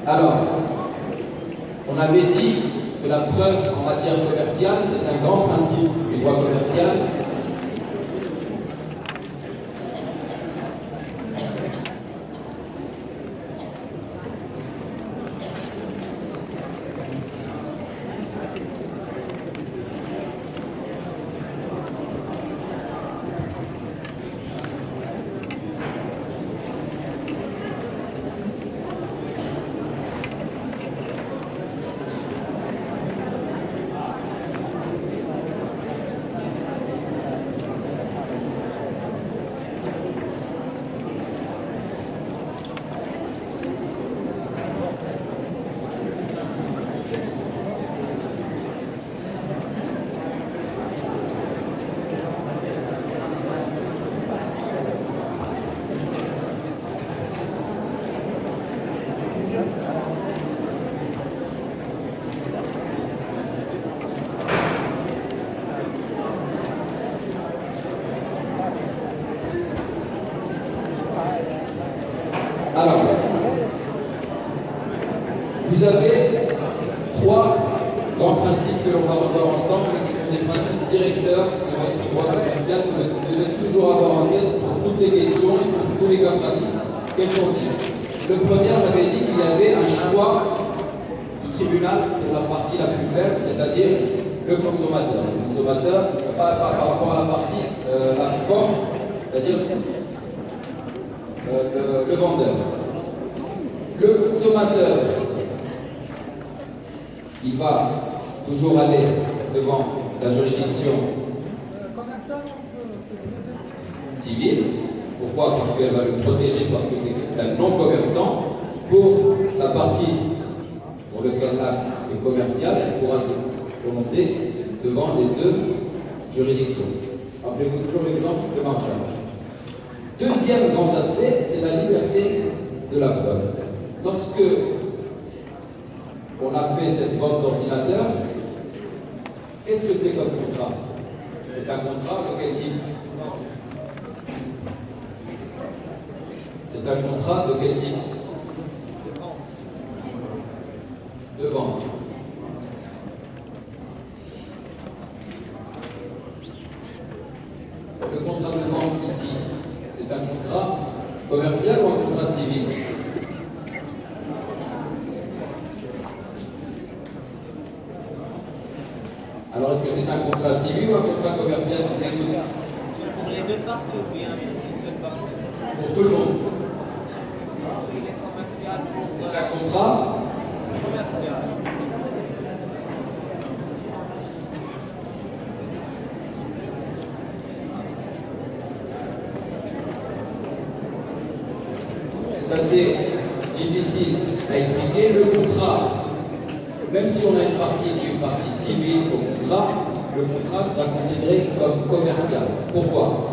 Alors, on avait dit que la preuve en matière commerciale, c'est un grand principe du droit commercial. Vous avez trois grands principes que l'on va revoir ensemble, qui sont des principes directeurs de votre droit commercial que vous devez toujours avoir en tête pour toutes les questions et pour tous les cas pratiques. Quels sont-ils? Le premier, on avait dit qu'il y avait un choix du tribunal pour la partie la plus faible, c'est-à-dire le consommateur. Le consommateur, par rapport à la partie la plus forte, c'est-à-dire le vendeur. Le consommateur, il va toujours aller devant la juridiction civile. Pourquoi? Parce qu'elle va le protéger, parce que c'est un non-commerçant. Pour la partie pour laquelle l'acte est commercial, elle pourra se prononcer devant les deux juridictions. Rappelez-vous toujours l'exemple de marchand. Deuxième grand aspect, c'est la liberté de la preuve. Lorsque on a fait cette vente d'ordinateur, qu'est-ce que c'est comme contrat? C'est un contrat de quel type? C'est un contrat de quel type? De vente. Le contrat de vente ici, c'est un contrat commercial ou un contrat civil? Alors, est-ce que c'est un contrat civil ou un contrat commercial? Pour les deux parties ou bien une seule partie? Pour tout le monde. Il est commercial pour C'est un contrat commercial. C'est assez difficile à expliquer. Le contrat, même si on a une partie qui est une partie civile au contrat, le contrat sera considéré comme commercial. Pourquoi?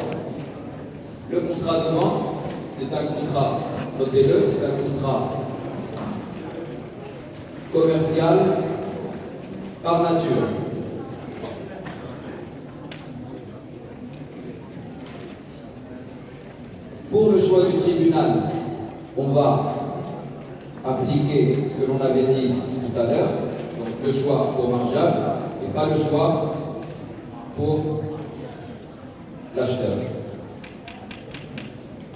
Le contrat de vente, c'est un contrat, notez-le, c'est un contrat commercial par nature. Pour le choix du tribunal, on va appliquer ce que l'on avait dit tout à l'heure, donc le choix pour margeable et pas le choix pour l'acheteur.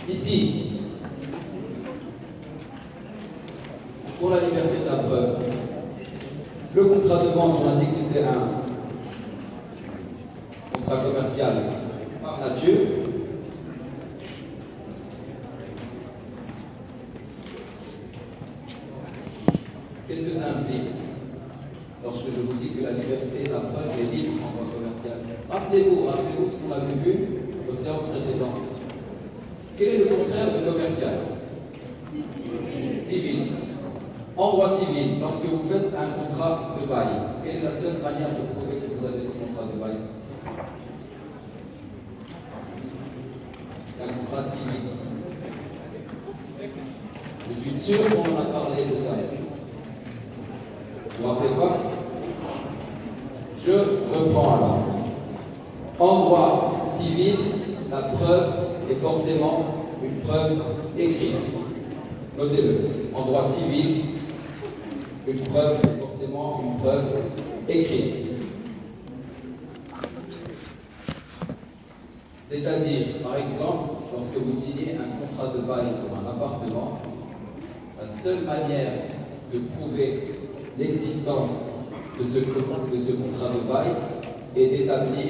Ici, pour la liberté de la preuve, le contrat de vente, on a dit que c'était un contrat commercial par nature. Qu'est-ce que ça implique lorsque je vous dis que la liberté de la preuve est libre en droit commercial? Rappelez-vous ce qu'on avait vu aux séances précédentes. Quel est le contraire de commercial? Civil. En droit civil, lorsque vous faites un contrat de bail, quelle est la seule manière de prouver que vous avez ce contrat de bail? C'est un contrat civil. Je suis sûr qu'on en a parlé de ça. Vous vous rappelez pas? Je reprends alors. En droit civil, la preuve est forcément une preuve écrite. Notez-le. En droit civil, une preuve est forcément une preuve écrite. C'est-à-dire, par exemple, lorsque vous signez un contrat de bail pour un appartement, la seule manière de prouver l'existence de ce contrat de bail est d'établir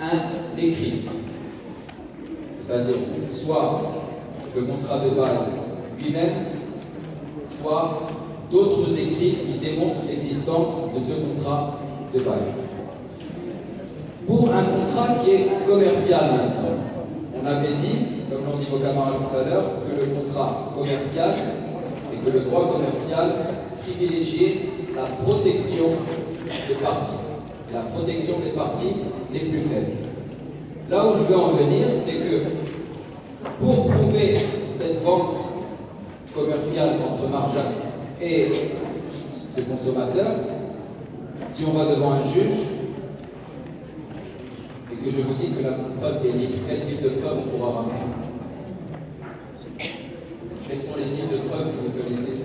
un écrit. C'est-à-dire soit le contrat de bail lui-même, soit d'autres écrits qui démontrent l'existence de ce contrat de bail. Pour un contrat qui est commercial maintenant, on avait dit, comme l'ont dit vos camarades tout à l'heure, que le contrat commercial et que le droit commercial privilégiait la protection des parties. Et la protection des parties les plus faibles. Là où je veux en venir, c'est que pour prouver cette vente commerciale entre marchand et ce consommateur, si on va devant un juge et que je vous dis que la preuve est libre, quel type de preuve on pourra ramener? Quels sont les types de preuves que vous connaissez?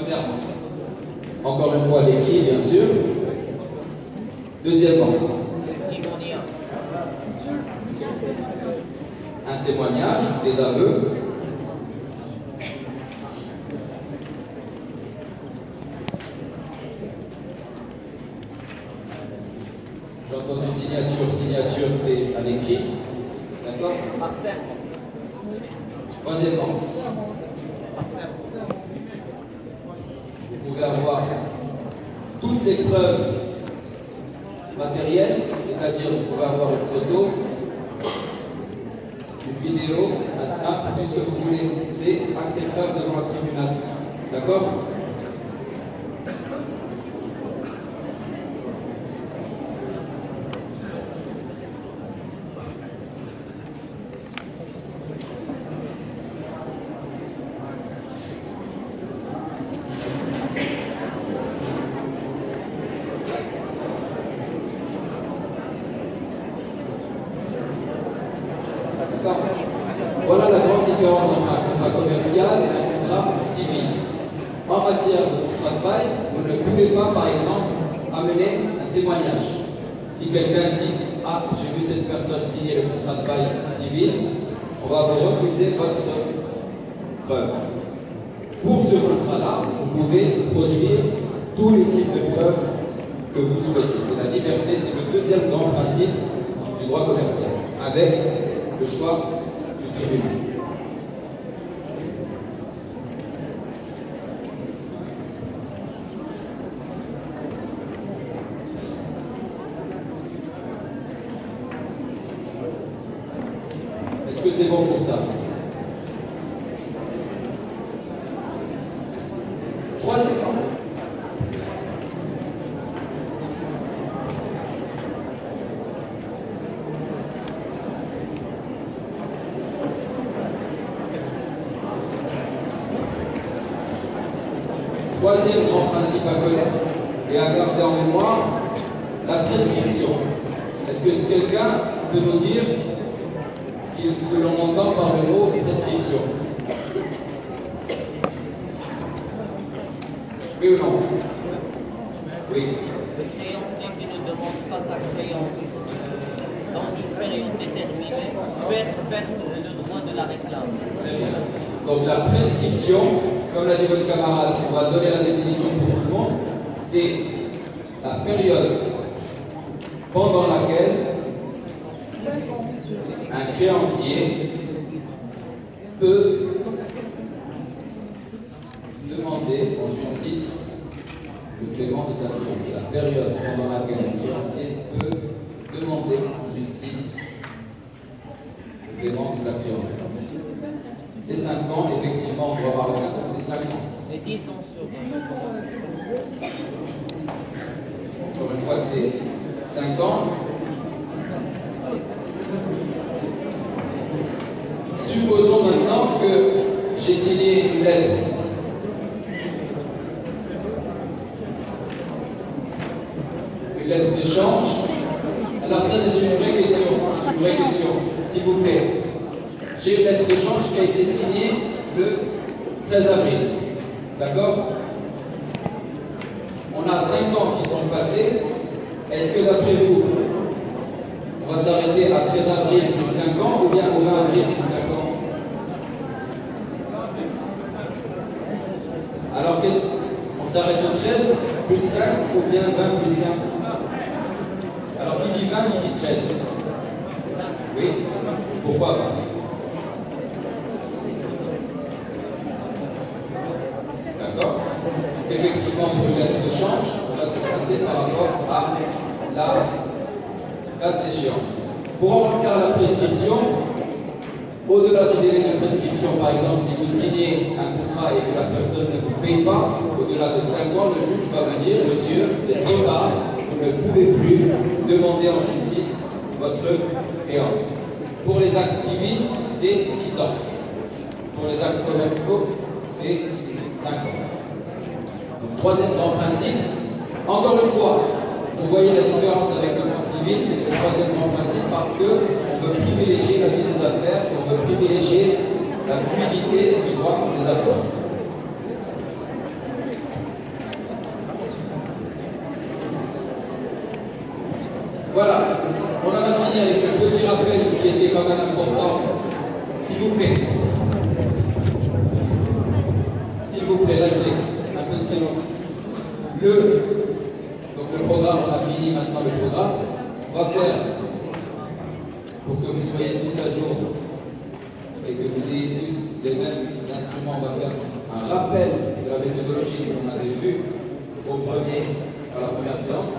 Premièrement, encore une fois, l'écrit, bien sûr. Deuxièmement, testimonial, un témoignage, des aveux. J'ai entendu signature, signature, c'est à l'écrit. D'accord? par serment, Troisièmement, par serment, vous pouvez avoir toutes les preuves matérielles, c'est-à-dire vous pouvez avoir une photo, une vidéo, un snap, tout ce que vous voulez. C'est acceptable devant un tribunal. D'accord? D'accord. Voilà la grande différence entre un contrat commercial et un contrat civil. En matière de contrat de bail, vous ne pouvez pas, par exemple, amener un témoignage. Si quelqu'un dit « Ah, j'ai vu cette personne signer le contrat de bail civil », on va vous refuser votre preuve. Pour ce contrat-là, vous pouvez produire tous les types de preuves que vous souhaitez. C'est la liberté, c'est le deuxième grand principe du droit commercial, avec le choix du tribunal. Est-ce que c'est bon pour ça? Troisièmement, troisième grand principe à connaître et à garder en mémoire, la prescription. Est-ce que quelqu'un peut nous dire ce que l'on entend par le mot prescription? Oui ou non? Oui. le créancier qui ne demande pas sa créance dans une période déterminée perd le droit de la réclame. Donc la prescription, comme l'a dit votre camarade, on va donner la définition pour tout le monde, c'est la période pendant laquelle un créancier peut demander en justice le paiement de sa créance. C'est la période pendant laquelle un créancier peut demander en justice le paiement de sa créance. C'est 5 ans, effectivement, on va voir le cas, c'est 5 ans. Et 10 ans sur Encore une fois, c'est 5 ans. Supposons maintenant que j'ai signé une lettre. Une lettre de change. Alors ça, c'est une vraie question. C'est une vraie question. S'il vous plaît. J'ai une lettre de change qui a été signée le 13 avril. D'accord? On a 5 ans qui sont passés. Est-ce que d'après vous, on va s'arrêter à 13 avril plus 5 ans ou bien au 20 avril plus 5 ans? Alors on s'arrête au 13 plus 5 ou bien 20 plus 5? Alors qui dit 20, qui dit 13? Oui? Pourquoi pas? D'accord? Effectivement, pour une lettre de change, on va se passer par rapport à la date d'échéance. Pour en revenir à la prescription, au-delà du délai de prescription, par exemple, si vous signez un contrat et que la personne ne vous paye pas, au-delà de 5 ans, le juge va vous dire, monsieur, c'est trop tard, vous ne pouvez plus demander en justice votre créance. Pour les actes civils, c'est 10 ans. Pour les actes commerciaux, c'est 5 ans. Donc, troisième grand principe, encore une fois, vous voyez la différence avec le droit civil, c'est le troisième grand principe parce qu'on veut privilégier la vie des affaires et on veut privilégier la fluidité du droit des affaires. quand même important, s'il vous plaît, lâchez, un peu de silence. Donc le programme, on a fini maintenant le programme. On va faire, pour que vous soyez tous à jour et que vous ayez tous les mêmes instruments, on va faire un rappel de la méthodologie que l'on avait vue à la première séance.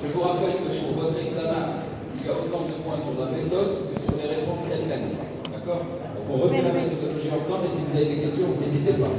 Je vous rappelle que pour votre examen, il y a autant de points sur la méthode que sur les réponses elles-mêmes. D'accord? Donc on refait la méthodologie ensemble et si vous avez des questions, n'hésitez pas.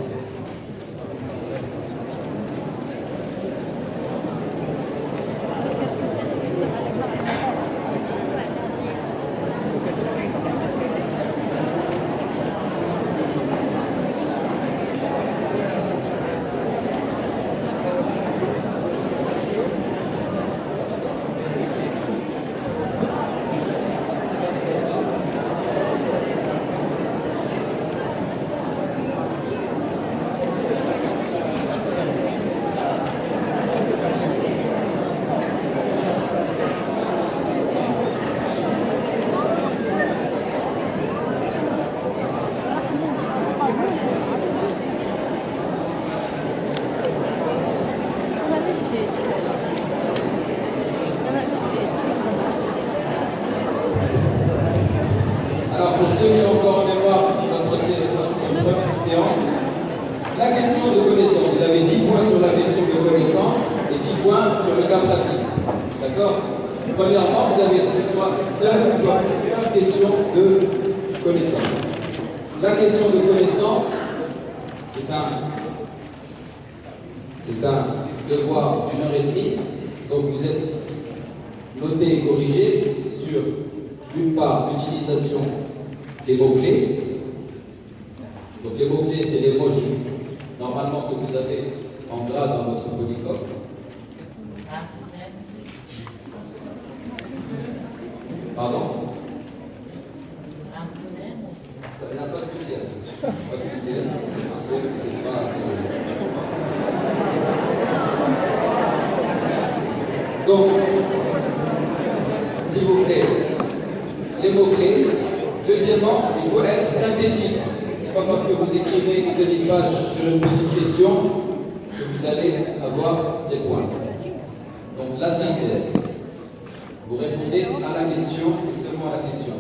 Alors pour ceux qui ont encore en mémoire notre première séance, la question de connaissance, vous avez 10 points sur la question de connaissance et 10 points sur le cas pratique. D'accord? Premièrement, vous avez soit plusieurs questions de connaissance. La question de connaissance, c'est un devoir d'1h30, donc vous êtes noté et corrigé sur, d'une part, l'utilisation des mots-clés. Donc les mots-clés, c'est les mots normalement que vous avez en gras dans votre polycope. Pardon? Ça n'a pas de poussière. Pas de poussière, parce que poussière, c'est pas assez. Donc, s'il vous plaît, les mots-clés. Deuxièmement, il faut être synthétique. C'est pas parce que vous écrivez une demi-page sur une petite question que vous allez avoir des points. Donc, la synthèse. Vous répondez à la question et seulement à la question.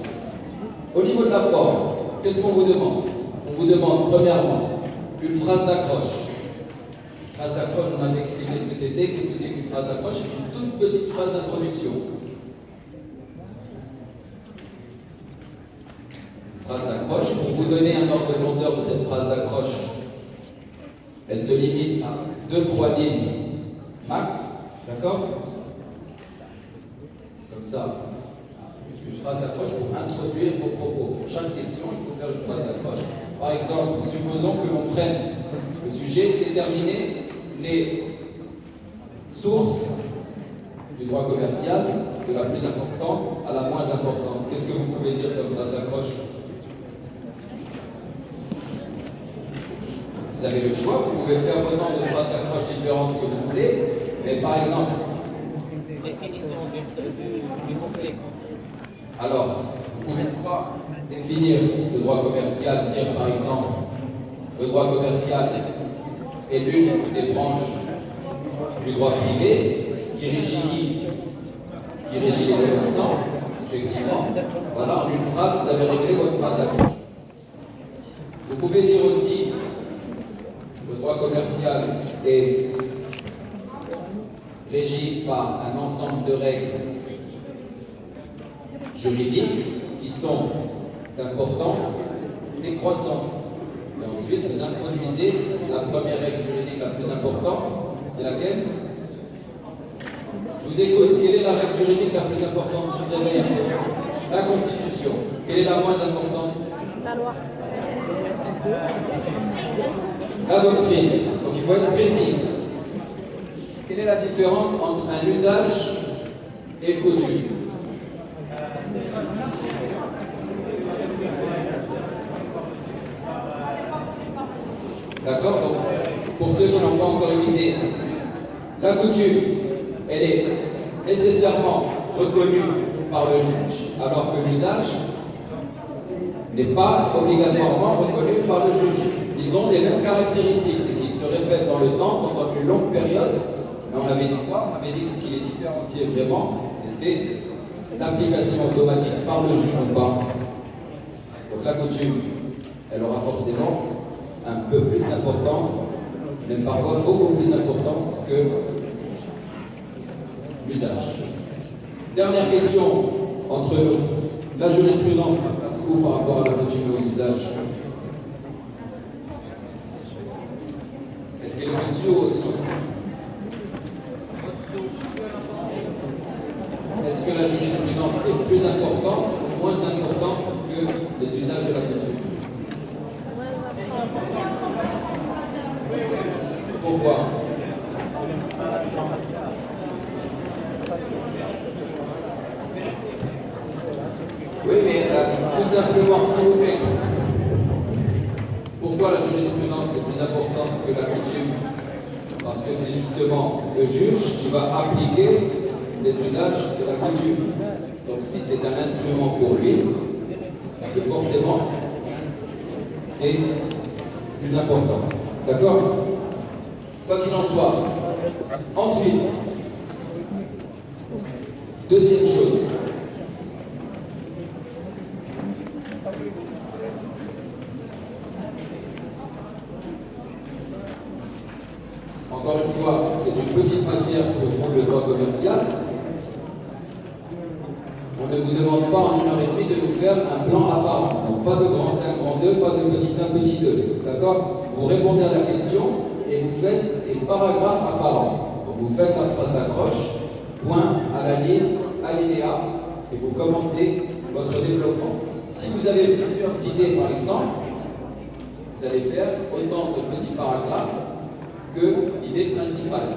Au niveau de la forme, qu'est-ce qu'on vous demande? On vous demande, premièrement, une phrase d'accroche. Phrase d'accroche, on avait expliqué ce que c'était. Qu'est-ce que c'est qu'une phrase d'accroche? C'est une toute petite phrase d'introduction. Phrase d'accroche. Pour vous donner un ordre de grandeur de cette phrase d'accroche, elle se limite à 2-3 lignes max. D'accord? Comme ça. C'est une phrase d'accroche pour introduire vos propos. Pour chaque question, il faut faire une phrase d'accroche. Par exemple, supposons que l'on prenne le sujet, déterminer les sources du droit commercial de la plus importante à la moins importante. Qu'est-ce que vous pouvez dire comme phrase d'accroche? Vous avez le choix, vous pouvez faire autant de phrases d'accroche différentes que vous voulez, mais par exemple... Définition du mot-clé. Alors, vous pouvez définir le droit commercial, dire par exemple, le droit commercial est l'une des branches du droit privé qui régit qui? Qui régit les commerçants, effectivement. Voilà, en une phrase, vous avez réglé votre phrase d'accroche. Vous pouvez dire aussi, le droit commercial est régi par un ensemble de règles juridiques qui sont d'importance décroissante. Et ensuite, vous introduisez la première règle juridique la plus importante, c'est laquelle? Je vous écoute. Quelle est la règle juridique la plus importante qui se réveille? La Constitution. Quelle est la moins importante? La loi. La doctrine. Donc il faut être précis. Quelle est la différence entre un usage et une coutume? D'accord? Donc, pour ceux qui n'ont pas encore révisé, la coutume, elle est nécessairement reconnue par le juge, alors que l'usage, n'est pas obligatoirement reconnu par le juge. Ils ont les mêmes caractéristiques, c'est qu'ils se répètent dans le temps pendant une longue période. Mais on avait dit quoi? On avait dit que ce qui les différenciait vraiment, c'était l'application automatique par le juge ou pas. Donc la coutume, elle aura forcément un peu plus d'importance, même parfois beaucoup plus d'importance que l'usage. Dernière question entre la jurisprudence par rapport à la coutume ou l'usage. Est-ce qu'elle est dessus ou au-dessous? Est-ce que la jurisprudence est plus importante ou moins importante que les usages de la coutume? Pourquoi? Oui, mais tout simplement, s'il vous plaît, pourquoi la jurisprudence est plus importante que la coutume? Parce que c'est justement le juge qui va appliquer les usages de la coutume. Donc si c'est un instrument pour lui, c'est que forcément, c'est plus important. D'accord? Quoi qu'il en soit. Ensuite, deuxième chose. Encore une fois, c'est une petite matière pour vous, le droit commercial. On ne vous demande pas en 1h30 de nous faire un plan apparent. Donc pas de grand 1, grand 2, pas de petit 1, petit 2. D'accord? Vous répondez à la question et vous faites des paragraphes apparents. Donc vous faites la phrase d'accroche, point à la ligne, alinéa, et vous commencez votre développement. Si vous avez plusieurs idées, par exemple, vous allez faire autant de petits paragraphes que d'idées principales.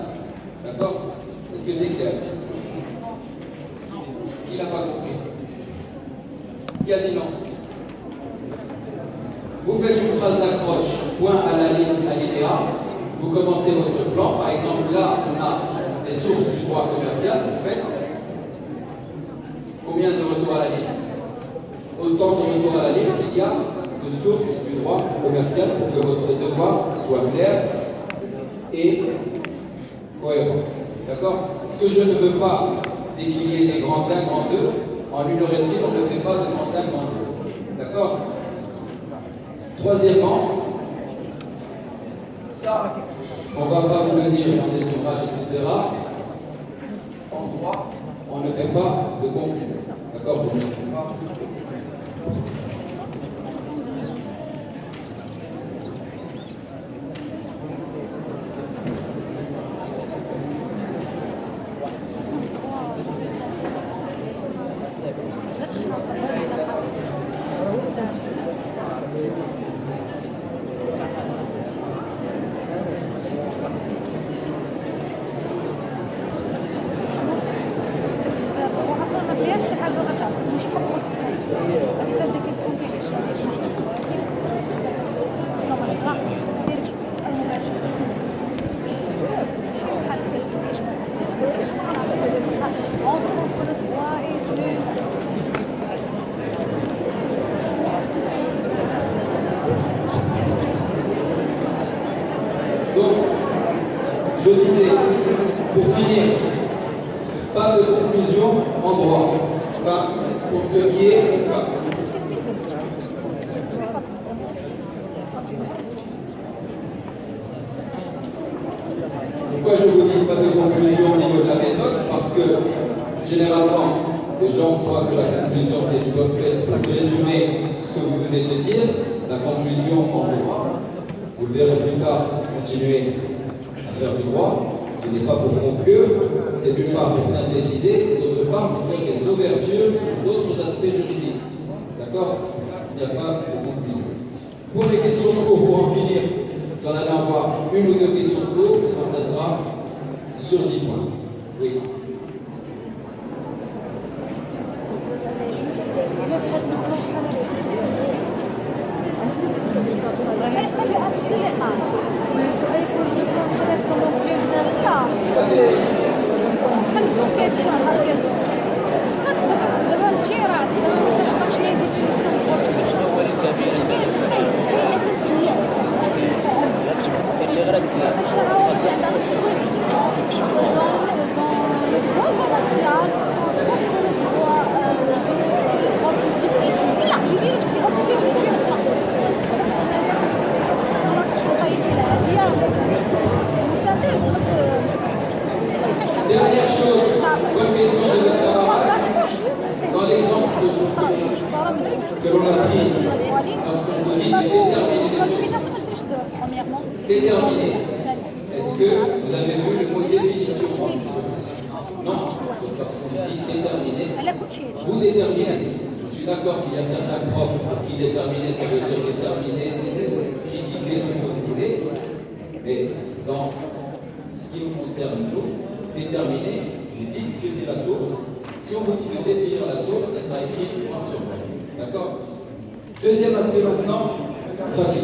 D'accord? Est-ce que c'est clair? Qui n'a pas compris? Qui a dit non? Vous faites une phrase d'accroche, point à la ligne, alinéa, vous commencez votre plan. Par exemple, là, on a les sources du droit commercial, vous faites combien de retours à la ligne? Autant de retours à la ligne qu'il y a de sources du droit commercial pour que votre devoir soit clair et cohérent. D'accord? Ce que je ne veux pas, c'est qu'il y ait des grands 1, grands 2. En 1h30, on ne fait pas de grand 1, grand 2. D'accord? Troisièmement, ça, on ne va pas vous le dire dans des ouvrages, etc. En droit, on ne fait pas de conclusion. D'accord? Vous ne faites pas. Je disais, pour finir, pas de conclusion en droit. Enfin, pour ce qui est mon cas. Pourquoi je vous dis pas de conclusion au niveau de la méthode? Parce que, généralement, les gens croient que la conclusion, c'est une bonne fait pour résumer ce que vous venez de dire. La conclusion en droit, vous le verrez plus tard, continuer à faire du droit. Ce n'est pas pour conclure, c'est d'une part pour synthétiser, et d'autre part pour faire des ouvertures sur d'autres aspects juridiques. D'accord? Il n'y a pas de conclusion. Pour les questions de cours, pour en finir, si on allait avoir une ou deux questions de cours, donc ça sera sur 10 points. Oui. Dernière chose, bonne question de votre camarade. Dans l'exemple que que l'on a pris, lorsqu'on vous dit de déterminer les sources, déterminer, est-ce que vous avez vu le mot définition en source? Non. Donc lorsqu'on dit déterminer, vous déterminez. Je suis d'accord qu'il y a certains profs qui déterminer, ça veut dire déterminer, critiquer, tout ce que vous voulez, mais dans ce qui nous concerne, nous, déterminer, vous dites ce que c'est la source. Si on vous dit de définir la source, ça sera écrit noir sur blanc. D'accord? Deuxième aspect maintenant, pratique.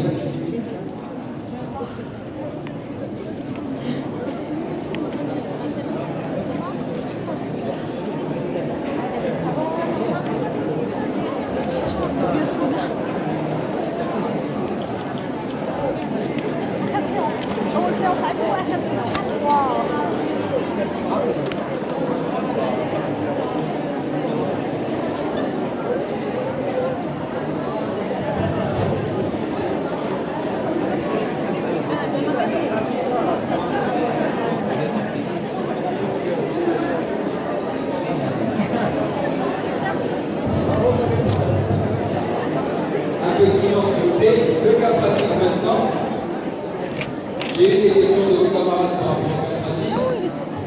Un peu de silence s'il vous plaît. Le cas pratique maintenant. J'ai eu des questions de vos camarades par rapport au cas pratique.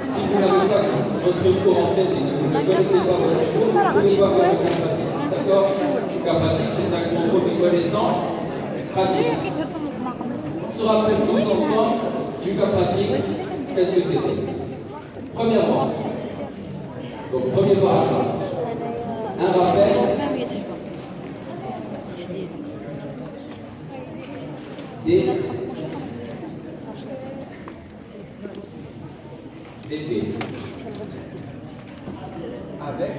Si vous n'avez pas votre cours en tête et que vous ne connaissez pas votre cours, vous ne pouvez pas faire le cas pratique. D'accord? Le cas pratique, c'est un contrôle de connaissances pratiques. On se rappelle tous ensemble du cas pratique. Qu'est-ce que c'était? Premièrement, donc premier paragraphe, un rappel des faits. Avec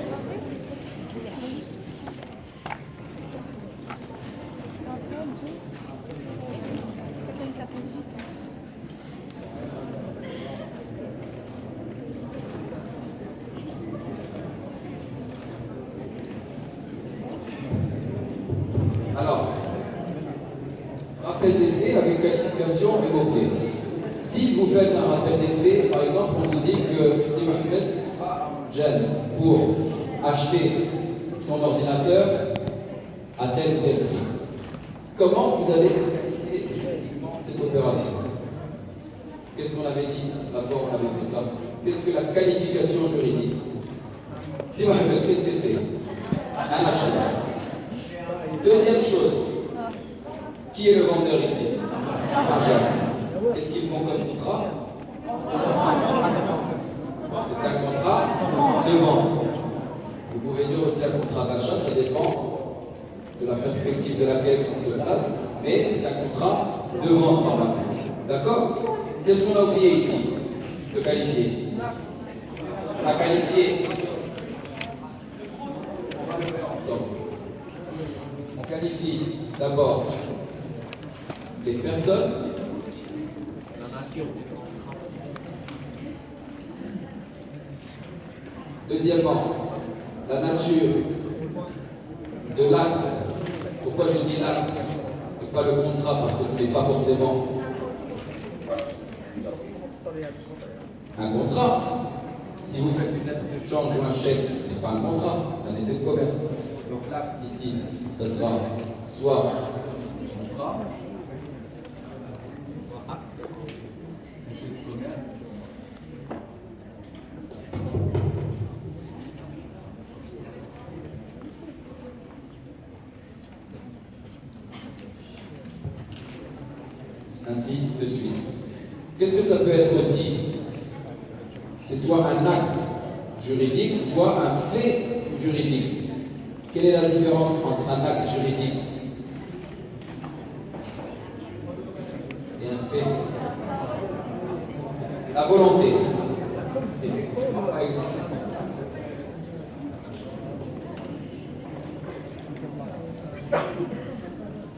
alors, rappel des faits avec qualification et mots-clés. Si vous faites un rappel des faits, par exemple, on vous dit que si vous faites jeune pour acheter son ordinateur à tel ou tel prix, comment vous allez calculer juridiquement cette opération? Qu'est-ce qu'on avait dit la fois où on avait fait ça? Qu'est-ce que la qualification juridique? Si Mohamed, qu'est-ce que c'est? Un achat. Deuxième chose, qui est le vendeur ici? Argent. Qu'est-ce qu'ils font comme contrat? C'est un contrat de vente. Vous pouvez dire aussi un contrat d'achat, ça dépend de la perspective de laquelle on se place, mais c'est un contrat de vente normalement. D'accord? Qu'est-ce qu'on a oublié ici de qualifier? On a qualifié. On qualifie d'abord les personnes, La nature du contrat. deuxièmement, la nature de l'acte. Pourquoi je dis l'acte et pas le contrat? Parce que ce n'est pas forcément un contrat. Si vous faites une lettre de change ou un chèque, ce n'est pas un contrat, c'est un effet de commerce. Donc l'acte ici, ça sera soit contrat, ainsi de suite. Qu'est-ce que ça peut être aussi? C'est soit un acte juridique, soit un fait juridique. Quelle est la différence entre un acte juridique et un fait? La volonté. Effectivement, par exemple.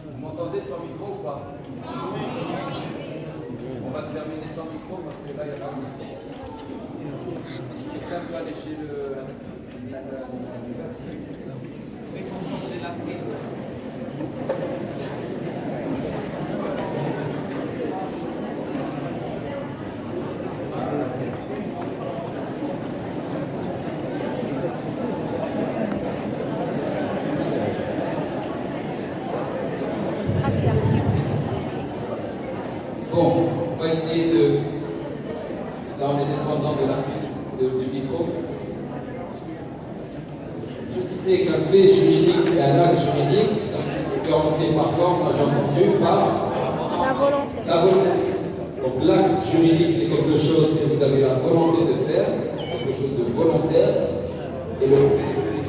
Vous m'entendez sur le micro ou pas? On va micro parce que là, il y a pas de micro. Quelqu'un peut aller chez le... Il faut changer la clé. Bon, on va essayer de... Là, on est dépendant du micro. Je disais qu'un fait juridique et un acte juridique, ça peut différencier par quoi, moi j'ai entendu, par La volonté. la volonté. Donc l'acte juridique, c'est quelque chose que vous avez la volonté de faire, quelque chose de volontaire, et le fait juridique.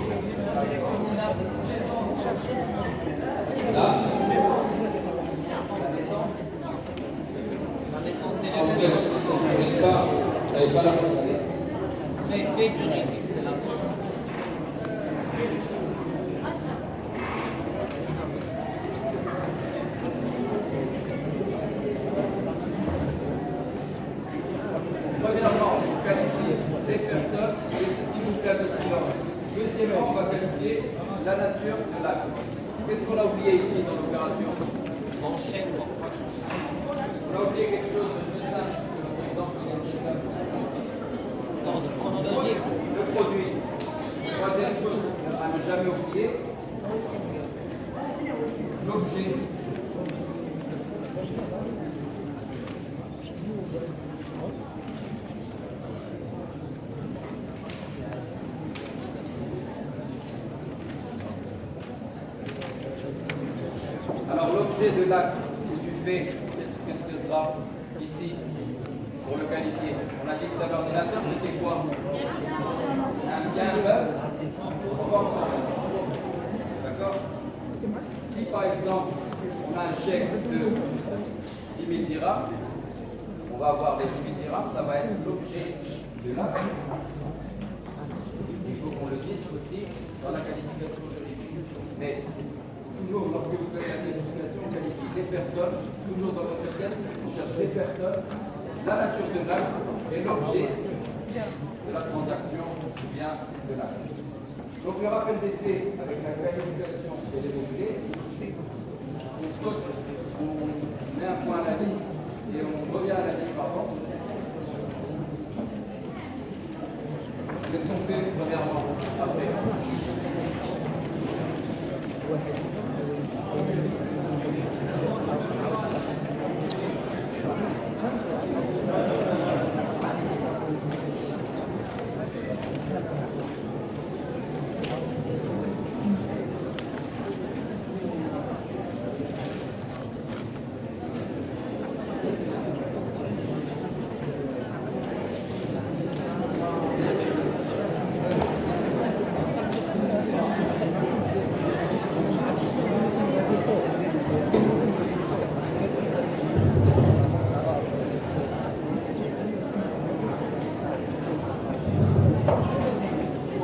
Là, La naissance, c'est si vous n'avez pas la volonté. fait juridique, c'est la volonté. Premièrement, on qualifie les personnes, s'il vous plaît, le silence. Deuxièmement, on va qualifier la nature de l'acte. Qu'est-ce qu'on a oublié ici dans l'opération? Enchaînement. On a oublié quelque chose de très simple, que notre exemple il est très simple. Ordre chronologique. Le produit. Troisième chose à ne jamais oublier, l'objet. Alors l'objet de l'acte que tu fais, qu'est-ce que ce sera ici pour le qualifier? On a dit que l'ordinateur c'était quoi? Un bien meuble. D'accord? Si par exemple on a un chèque de 10 000 dirhams, on va avoir les 10 000 dirhams, ça va être l'objet de l'acte. Il faut qu'on le dise aussi dans la qualification juridique. Mais toujours lorsque vous faites la qualification, on qualifie les personnes, toujours dans votre tête, on cherche les personnes, la nature de l'acte et l'objet de la transaction ou bien de l'acte. Donc le rappel des faits avec la qualification et les mots-clés, on saute, on met un point à la ligne et on revient à la ligne pardon. Qu'est-ce qu'on fait premièrement après?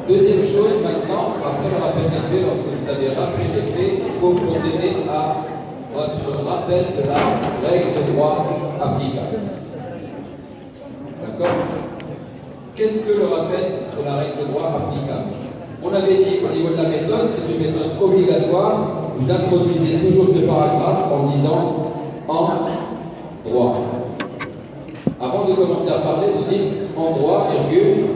Deuxième chose maintenant, après le rappel des faits, lorsque vous avez rappelé les faits, il faut procéder à votre rappel de la règle de droit applicable. D'accord? Qu'est-ce que le rappel de la règle de droit applicable? On avait dit qu'au niveau de la méthode, c'est une méthode obligatoire. Vous introduisez toujours ce paragraphe en disant en droit. Avant de commencer à parler, vous dites en droit, virgule,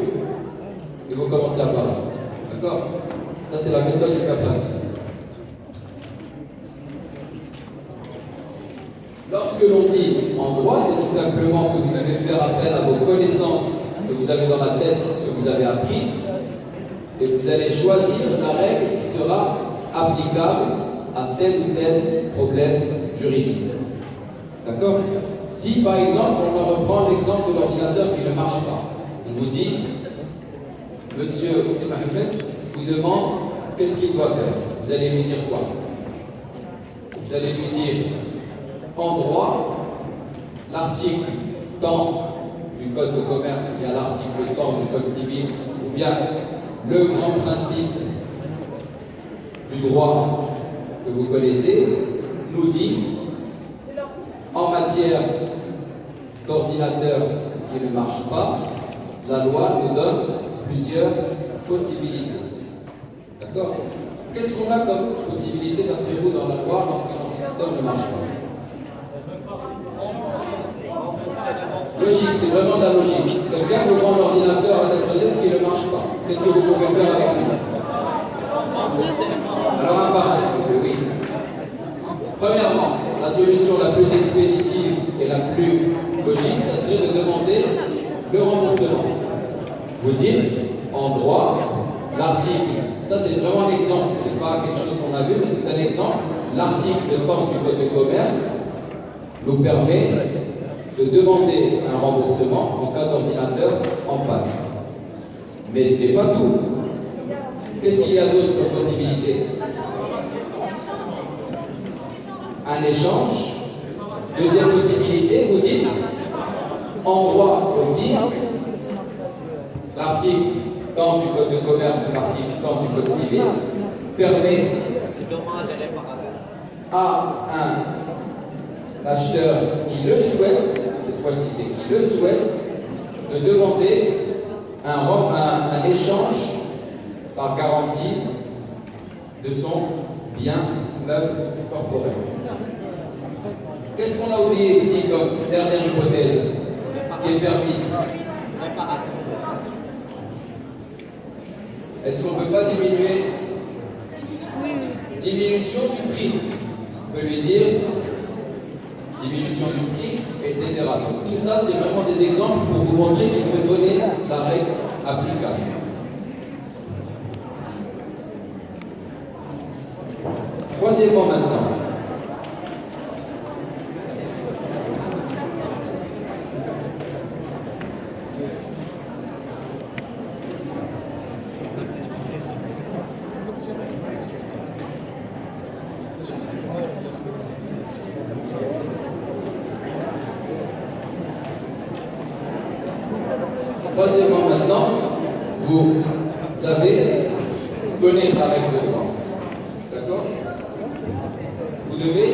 et vous commencez à parler. D'accord? Ça, c'est la méthode du cas pratique. Lorsque l'on dit en droit, c'est tout simplement que vous devez faire appel à vos connaissances que vous avez dans la tête, ce que vous avez appris, et vous allez choisir la règle qui sera applicable à tel ou tel problème juridique. D'accord? Si par exemple, on reprend l'exemple de l'ordinateur qui ne marche pas, on vous dit, Monsieur Simahumed vous demande qu'est-ce qu'il doit faire. Vous allez lui dire quoi? Vous allez lui dire en droit, l'article tant du code de commerce, ou bien l'article tant du code civil, ou bien le grand principe du droit que vous connaissez, nous dit en matière d'ordinateur qui ne marche pas, la loi nous donne plusieurs possibilités. D'accord? Qu'est-ce qu'on a comme possibilité d'après vous dans la loi lorsqu'un ordinateur ne marche pas? Logique, c'est vraiment de la logique. Quelqu'un vous prend l'ordinateur à des preuves qui ne marche pas. Qu'est-ce que vous pouvez faire avec lui? Alors un par un, s'il vous plaît, oui. Premièrement, la solution la plus expéditive et la plus logique, ça serait de demander le remboursement. Vous dites, en droit, l'article, ça c'est vraiment un exemple, c'est pas quelque chose qu'on a vu, mais c'est un exemple. L'article 30 du Code de commerce nous permet de demander un remboursement en cas d'ordinateur en panne. Mais ce n'est pas tout. Qu'est-ce qu'il y a d'autre comme possibilité? Un échange. Deuxième possibilité, vous dites, en droit aussi, l'article tant du Code de commerce, l'article tant du Code civil, permet à un acheteur qui le souhaite, cette fois-ci c'est qui le souhaite, de demander un échange par garantie de son bien meuble corporel. Qu'est-ce qu'on a oublié ici comme dernière hypothèse qui est permise? Est-ce qu'on ne peut pas diminuer? Diminution du prix. On peut lui dire diminution du prix, etc. Donc tout ça, c'est vraiment des exemples pour vous montrer qu'il faut donner la règle applicable. Troisièmement maintenant. Troisièmement maintenant, vous avez donné la règle de droit. D'accord? Vous devez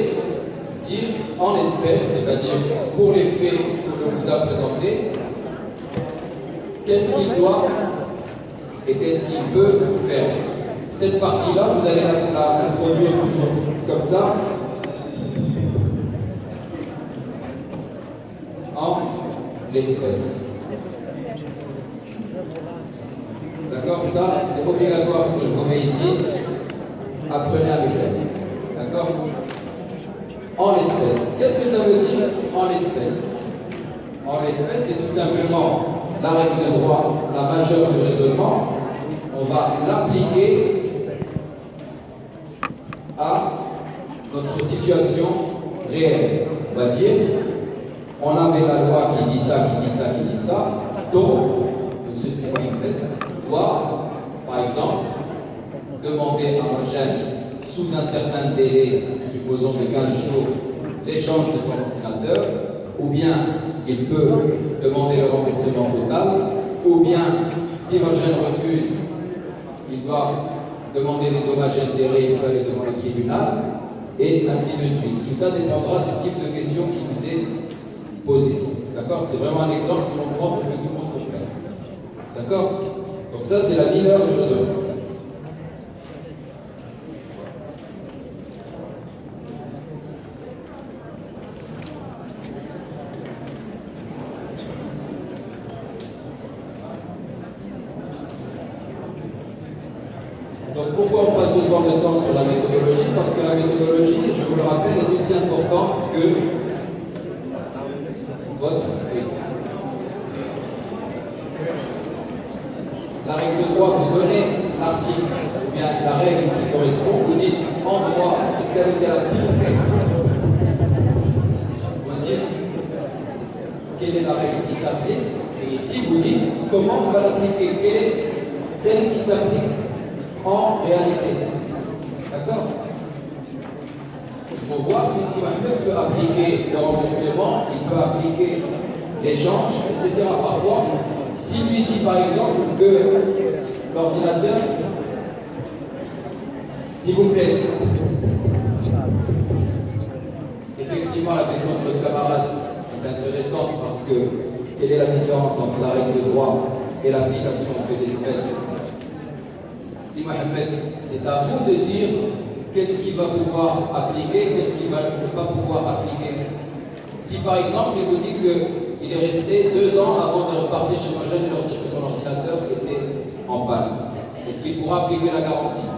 dire en espèces, c'est-à-dire pour les faits que l'on vous a présentés, qu'est-ce qu'il doit et qu'est-ce qu'il peut faire. Cette partie-là, vous allez la produire toujours comme ça, en l'espèce. D'accord? Ça, c'est obligatoire ce que je vous mets ici. Apprenez à le faire. D'accord? En l'espèce. Qu'est-ce que ça veut dire en l'espèce? En l'espèce, c'est tout simplement la règle de droit, la majeure du raisonnement. On va l'appliquer à notre situation réelle. On va dire, on avait la loi qui dit ça, qui dit ça, qui dit ça. Donc, M. Sylvain doit, par exemple, demander à un jeune, sous un certain délai, supposons de 15 jours, l'échange de son ordinateur, ou bien il peut demander le remboursement total, ou bien, si un jeune refuse, il doit demander des dommages et intérêts, il peut aller devant le tribunal, et ainsi de suite. Tout ça dépendra du type de question qui vous est posée. D'accord? C'est vraiment un exemple que l'on prend pour que tout le monde comprenne. D'accord? Donc ça, c'est la mineure du raisonnement. Donc pourquoi on passe autant de temps sur la méthodologie? Parce que la méthodologie, je vous le rappelle, est aussi importante que votre... La règle de droit, vous donnez l'article, ou bien la règle qui correspond, vous dites en droit, c'est tel ou tel article. Vous dites quelle est la règle qui s'applique, et ici vous dites comment on va l'appliquer, quelle est celle qui s'applique en réalité. D'accord? Il faut voir si Mohamed peut appliquer le remboursement, il peut appliquer l'échange, etc. Parfois, s'il lui dit par exemple que l'ordinateur, s'il vous plaît, effectivement la question de votre camarade est intéressante. intéressante parce que quelle est la différence entre la règle de droit et l'application en fait d'espèce? Si Mohamed, c'est à vous de dire qu'est-ce qu'il va pouvoir appliquer, qu'est-ce qu'il va ne pas pouvoir appliquer. Si par exemple il vous dit qu'il est resté 2 ans avant de repartir chez un jeune et leur dire que son ordinateur était en panne, est-ce qu'il pourra appliquer la garantie?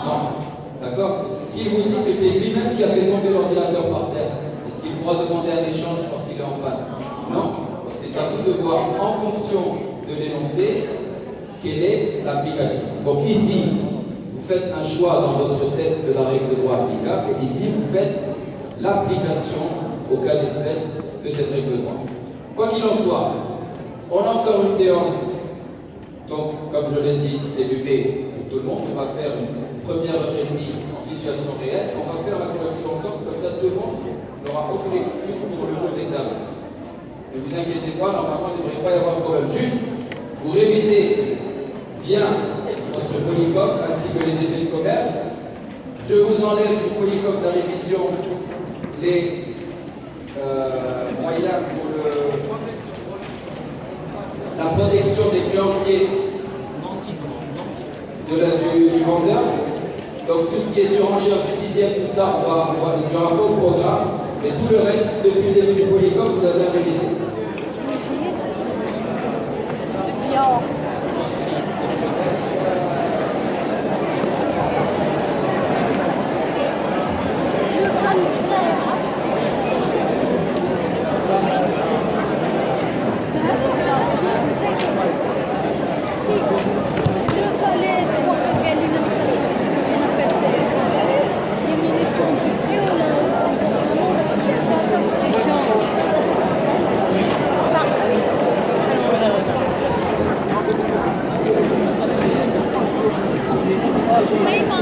Non. D'accord? S'il vous dit que c'est lui-même qui a fait tomber l'ordinateur par terre, est-ce qu'il pourra demander un échange parce qu'il est en panne? Non. Donc c'est à vous de voir en fonction de l'énoncé quelle est l'application. Donc ici, vous faites un choix dans votre tête de la règle de droit applicable, et ici vous faites l'application au cas d'espèce de cette règle de droit. Quoi qu'il en soit, on a encore une séance, donc comme je l'ai dit, débutée pour tout le monde, on va faire une première heure et demie en situation réelle, on va faire la correction ensemble, comme ça tout le monde n'aura aucune excuse pour le jour d'examen. Ne vous inquiétez pas, normalement il ne devrait pas y avoir de problème. Juste, vous révisez bien votre polycope ainsi que les effets de commerce. Je vous enlève du polycope de la révision les moyens pour la protection des créanciers du vendeur. Donc tout ce qui est surenchère du 6e, tout ça, il n'y aura pas au programme, mais tout le reste, depuis le début du polycope, vous avez révisé. May